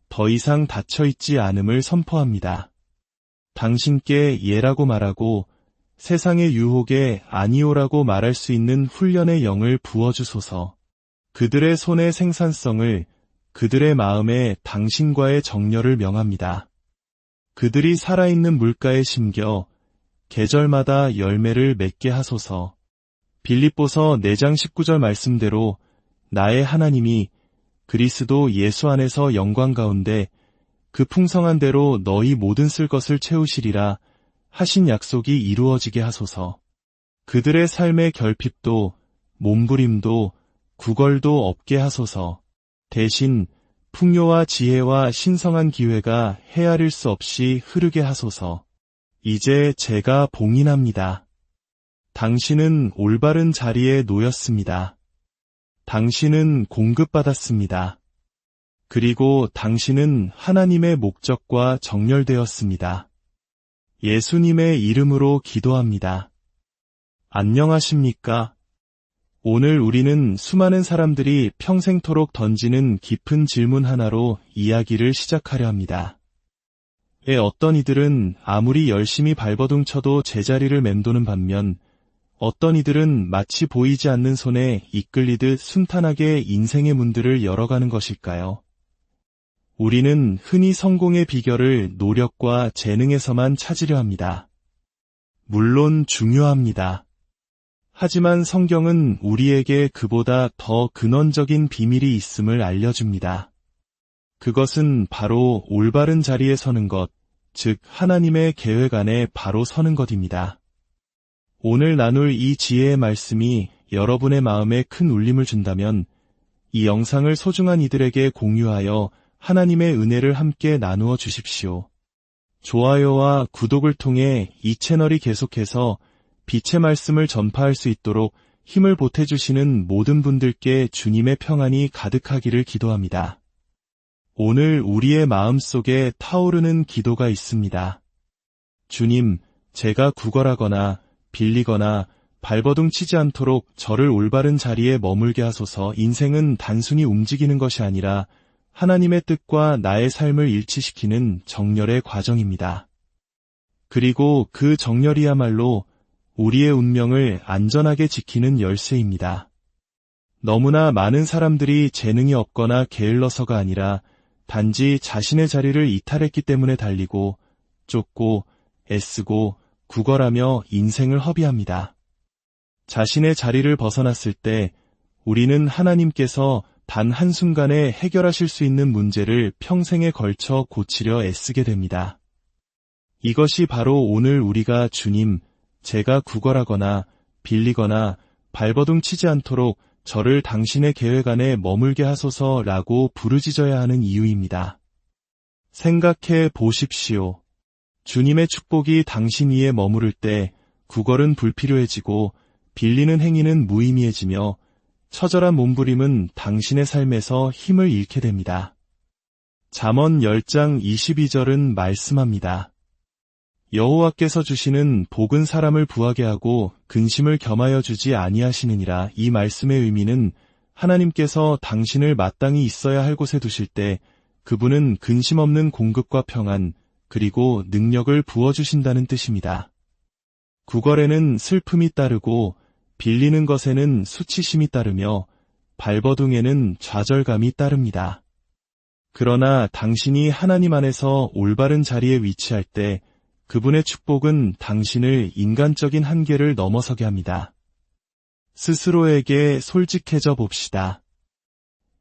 더 이상 닫혀있지 않음을 선포합니다. 당신께 예라고 말하고 세상의 유혹에 아니오라고 말할 수 있는 훈련의 영을 부어주소서. 그들의 손의 생산성을, 그들의 마음에 당신과의 정열을 명합니다. 그들이 살아있는 물가에 심겨 계절마다 열매를 맺게 하소서. 빌립보서 4장 19절 말씀대로 나의 하나님이 그리스도 예수 안에서 영광 가운데 그 풍성한 대로 너희 모든 쓸 것을 채우시리라 하신 약속이 이루어지게 하소서. 그들의 삶의 결핍도 몸부림도 구걸도 없게 하소서. 대신 풍요와 지혜와 신성한 기회가 헤아릴 수 없이 흐르게 하소서. 이제 제가 봉인합니다. 당신은 올바른 자리에 놓였습니다. 당신은 공급받았습니다. 그리고 당신은 하나님의 목적과 정렬되었습니다. 예수님의 이름으로 기도합니다. 안녕하십니까? 오늘 우리는 수많은 사람들이 평생토록 던지는 깊은 질문 하나로 이야기를 시작하려 합니다. 어떤 이들은 아무리 열심히 발버둥 쳐도 제자리를 맴도는 반면 어떤 이들은 마치 보이지 않는 손에 이끌리듯 순탄하게 인생의 문들을 열어가는 것일까요? 우리는 흔히 성공의 비결을 노력과 재능에서만 찾으려 합니다. 물론 중요합니다. 하지만 성경은 우리에게 그보다 더 근원적인 비밀이 있음을 알려줍니다. 그것은 바로 올바른 자리에 서는 것, 즉 하나님의 계획 안에 바로 서는 것입니다. 오늘 나눌 이 지혜의 말씀이 여러분의 마음에 큰 울림을 준다면 이 영상을 소중한 이들에게 공유하여 하나님의 은혜를 함께 나누어 주십시오. 좋아요와 구독을 통해 이 채널이 계속해서 빛의 말씀을 전파할 수 있도록 힘을 보태주시는 모든 분들께 주님의 평안이 가득하기를 기도합니다. 오늘 우리의 마음속에 타오르는 기도가 있습니다. 주님, 제가 구걸하거나 빌리거나 발버둥 치지 않도록 저를 올바른 자리에 머물게 하소서. 인생은 단순히 움직이는 것이 아니라 하나님의 뜻과 나의 삶을 일치시키는 정열의 과정입니다. 그리고 그 정열이야말로 우리의 운명을 안전하게 지키는 열쇠입니다. 너무나 많은 사람들이 재능이 없거나 게을러서가 아니라 단지 자신의 자리를 이탈했기 때문에 달리고 쫓고 애쓰고 구걸하며 인생을 허비합니다. 자신의 자리를 벗어났을 때 우리는 하나님께서 단 한순간에 해결하실 수 있는 문제를 평생에 걸쳐 고치려 애쓰게 됩니다. 이것이 바로 오늘 우리가 주님, 제가 구걸하거나 빌리거나 발버둥 치지 않도록 저를 당신의 계획 안에 머물게 하소서라고 부르짖어야 하는 이유입니다. 생각해 보십시오. 주님의 축복이 당신 위에 머무를 때 구걸은 불필요해지고 빌리는 행위는 무의미해지며 처절한 몸부림은 당신의 삶에서 힘을 잃게 됩니다. 잠언 10장 22절은 말씀합니다. 여호와께서 주시는 복은 사람을 부하게 하고 근심을 겸하여 주지 아니하시느니라. 이 말씀의 의미는 하나님께서 당신을 마땅히 있어야 할 곳에 두실 때 그분은 근심 없는 공급과 평안 그리고 능력을 부어주신다는 뜻입니다. 구걸에는 슬픔이 따르고 빌리는 것에는 수치심이 따르며 발버둥에는 좌절감이 따릅니다. 그러나 당신이 하나님 안에서 올바른 자리에 위치할 때 그분의 축복은 당신을 인간적인 한계를 넘어서게 합니다. 스스로에게 솔직해져 봅시다.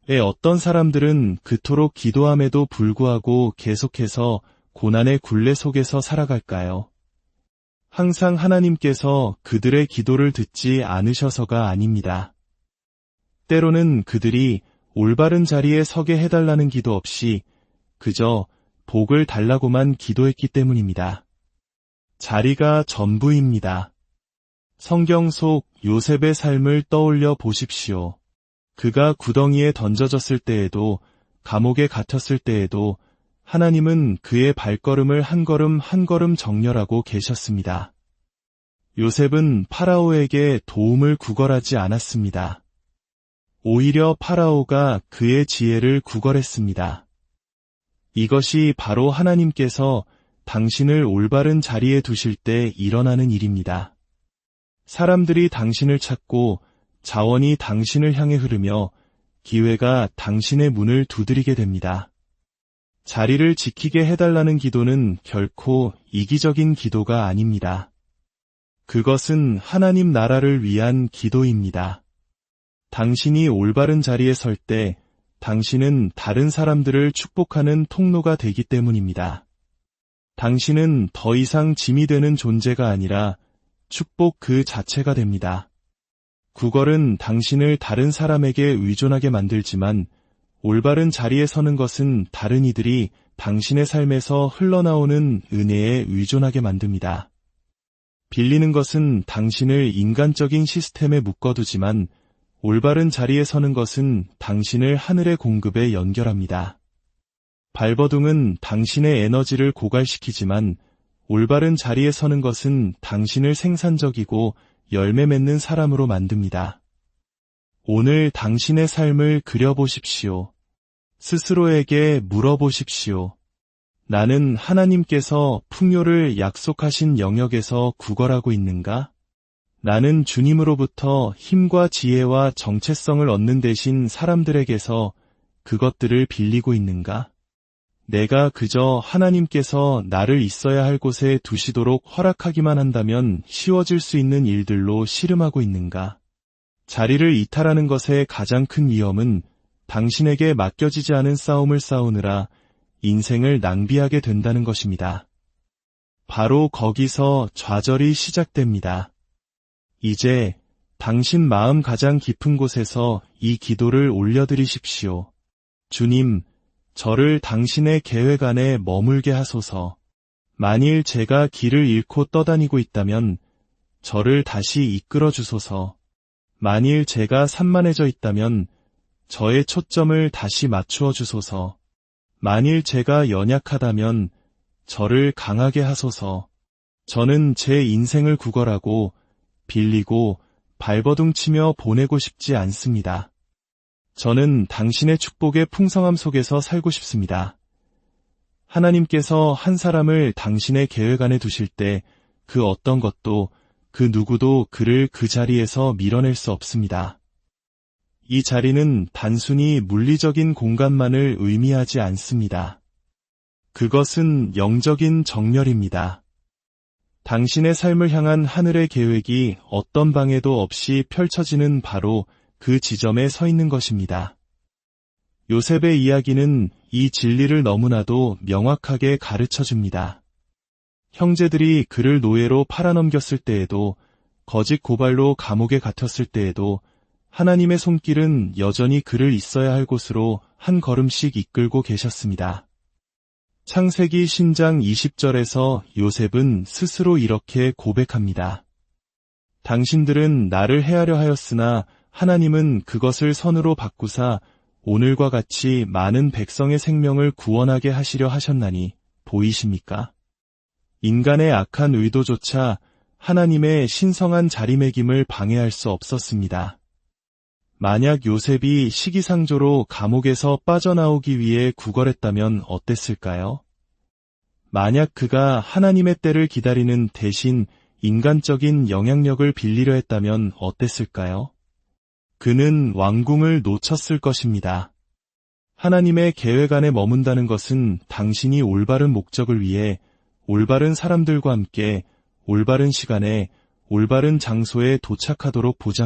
왜 어떤 사람들은 그토록 기도함에도 불구하고 계속해서 고난의 굴레 속에서 살아갈까요? 항상 하나님께서 그들의 기도를 듣지 않으셔서가 아닙니다. 때로는 그들이 올바른 자리에 서게 해달라는 기도 없이 그저 복을 달라고만 기도했기 때문입니다. 자리가 전부입니다. 성경 속 요셉의 삶을 떠올려 보십시오. 그가 구덩이에 던져졌을 때에도, 감옥에 갇혔을 때에도 하나님은 그의 발걸음을 한 걸음 한 걸음 정렬하고 계셨습니다. 요셉은 파라오에게 도움을 구걸하지 않았습니다. 오히려 파라오가 그의 지혜를 구걸했습니다. 이것이 바로 하나님께서 당신을 올바른 자리에 두실 때 일어나는 일입니다. 사람들이 당신을 찾고 자원이 당신을 향해 흐르며 기회가 당신의 문을 두드리게 됩니다. 자리를 지키게 해달라는 기도는 결코 이기적인 기도가 아닙니다. 그것은 하나님 나라를 위한 기도입니다. 당신이 올바른 자리에 설 때 당신은 다른 사람들을 축복하는 통로가 되기 때문입니다. 당신은 더 이상 짐이 되는 존재가 아니라 축복 그 자체가 됩니다. 구걸은 당신을 다른 사람에게 의존하게 만들지만 올바른 자리에 서는 것은 다른 이들이 당신의 삶에서 흘러나오는 은혜에 의존하게 만듭니다. 빌리는 것은 당신을 인간적인 시스템에 묶어두지만 올바른 자리에 서는 것은 당신을 하늘의 공급에 연결합니다. 발버둥은 당신의 에너지를 고갈시키지만 올바른 자리에 서는 것은 당신을 생산적이고 열매 맺는 사람으로 만듭니다. 오늘 당신의 삶을 그려보십시오. 스스로에게 물어보십시오. 나는 하나님께서 풍요를 약속하신 영역에서 구걸하고 있는가? 나는 주님으로부터 힘과 지혜와 정체성을 얻는 대신 사람들에게서 그것들을 빌리고 있는가? 내가 그저 하나님께서 나를 있어야 할 곳에 두시도록 허락하기만 한다면 쉬워질 수 있는 일들로 씨름하고 있는가? 자리를 이탈하는 것의 가장 큰 위험은 당신에게 맡겨지지 않은 싸움을 싸우느라 인생을 낭비하게 된다는 것입니다. 바로 거기서 좌절이 시작됩니다. 이제 당신 마음 가장 깊은 곳에서 이 기도를 올려드리십시오. 주님, 저를 당신의 계획 안에 머물게 하소서. 만일 제가 길을 잃고 떠다니고 있다면 저를 다시 이끌어 주소서. 만일 제가 산만해져 있다면 저의 초점을 다시 맞추어 주소서. 만일 제가 연약하다면 저를 강하게 하소서. 저는 제 인생을 구걸하고 빌리고 발버둥 치며 보내고 싶지 않습니다. 저는 당신의 축복의 풍성함 속에서 살고 싶습니다. 하나님께서 한 사람을 당신의 계획 안에 두실 때 그 어떤 것도 그 누구도 그를 그 자리에서 밀어낼 수 없습니다. 이 자리는 단순히 물리적인 공간만을 의미하지 않습니다. 그것은 영적인 정렬입니다. 당신의 삶을 향한 하늘의 계획이 어떤 방해도 없이 펼쳐지는 바로 그 지점에 서 있는 것입니다. 요셉의 이야기는 이 진리를 너무나도 명확하게 가르쳐줍니다. 형제들이 그를 노예로 팔아넘겼을 때에도, 거짓 고발로 감옥에 갇혔을 때에도 하나님의 손길은 여전히 그를 있어야 할 곳으로 한 걸음씩 이끌고 계셨습니다. 창세기 신장 20절에서 요셉은 스스로 이렇게 고백합니다. 당신들은 나를 해하려 하였으나 하나님은 그것을 선으로 바꾸사 오늘과 같이 많은 백성의 생명을 구원하게 하시려 하셨나니 보이십니까? 인간의 악한 의도조차 하나님의 신성한 자리매김을 방해할 수 없었습니다. 만약 요셉이 시기상조로 감옥에서 빠져나오기 위해 구걸했다면 어땠을까요? 만약 그가 하나님의 때를 기다리는 대신 인간적인 영향력을 빌리려 했다면 어땠을까요? 그는 왕궁을 놓쳤을 것입니다. 하나님의 계획 안에 머문다는 것은 당신이 올바른 목적을 위해 올바른 사람들과 함께 올바른 시간에 올바른 장소에 도착하도록 보장합니다.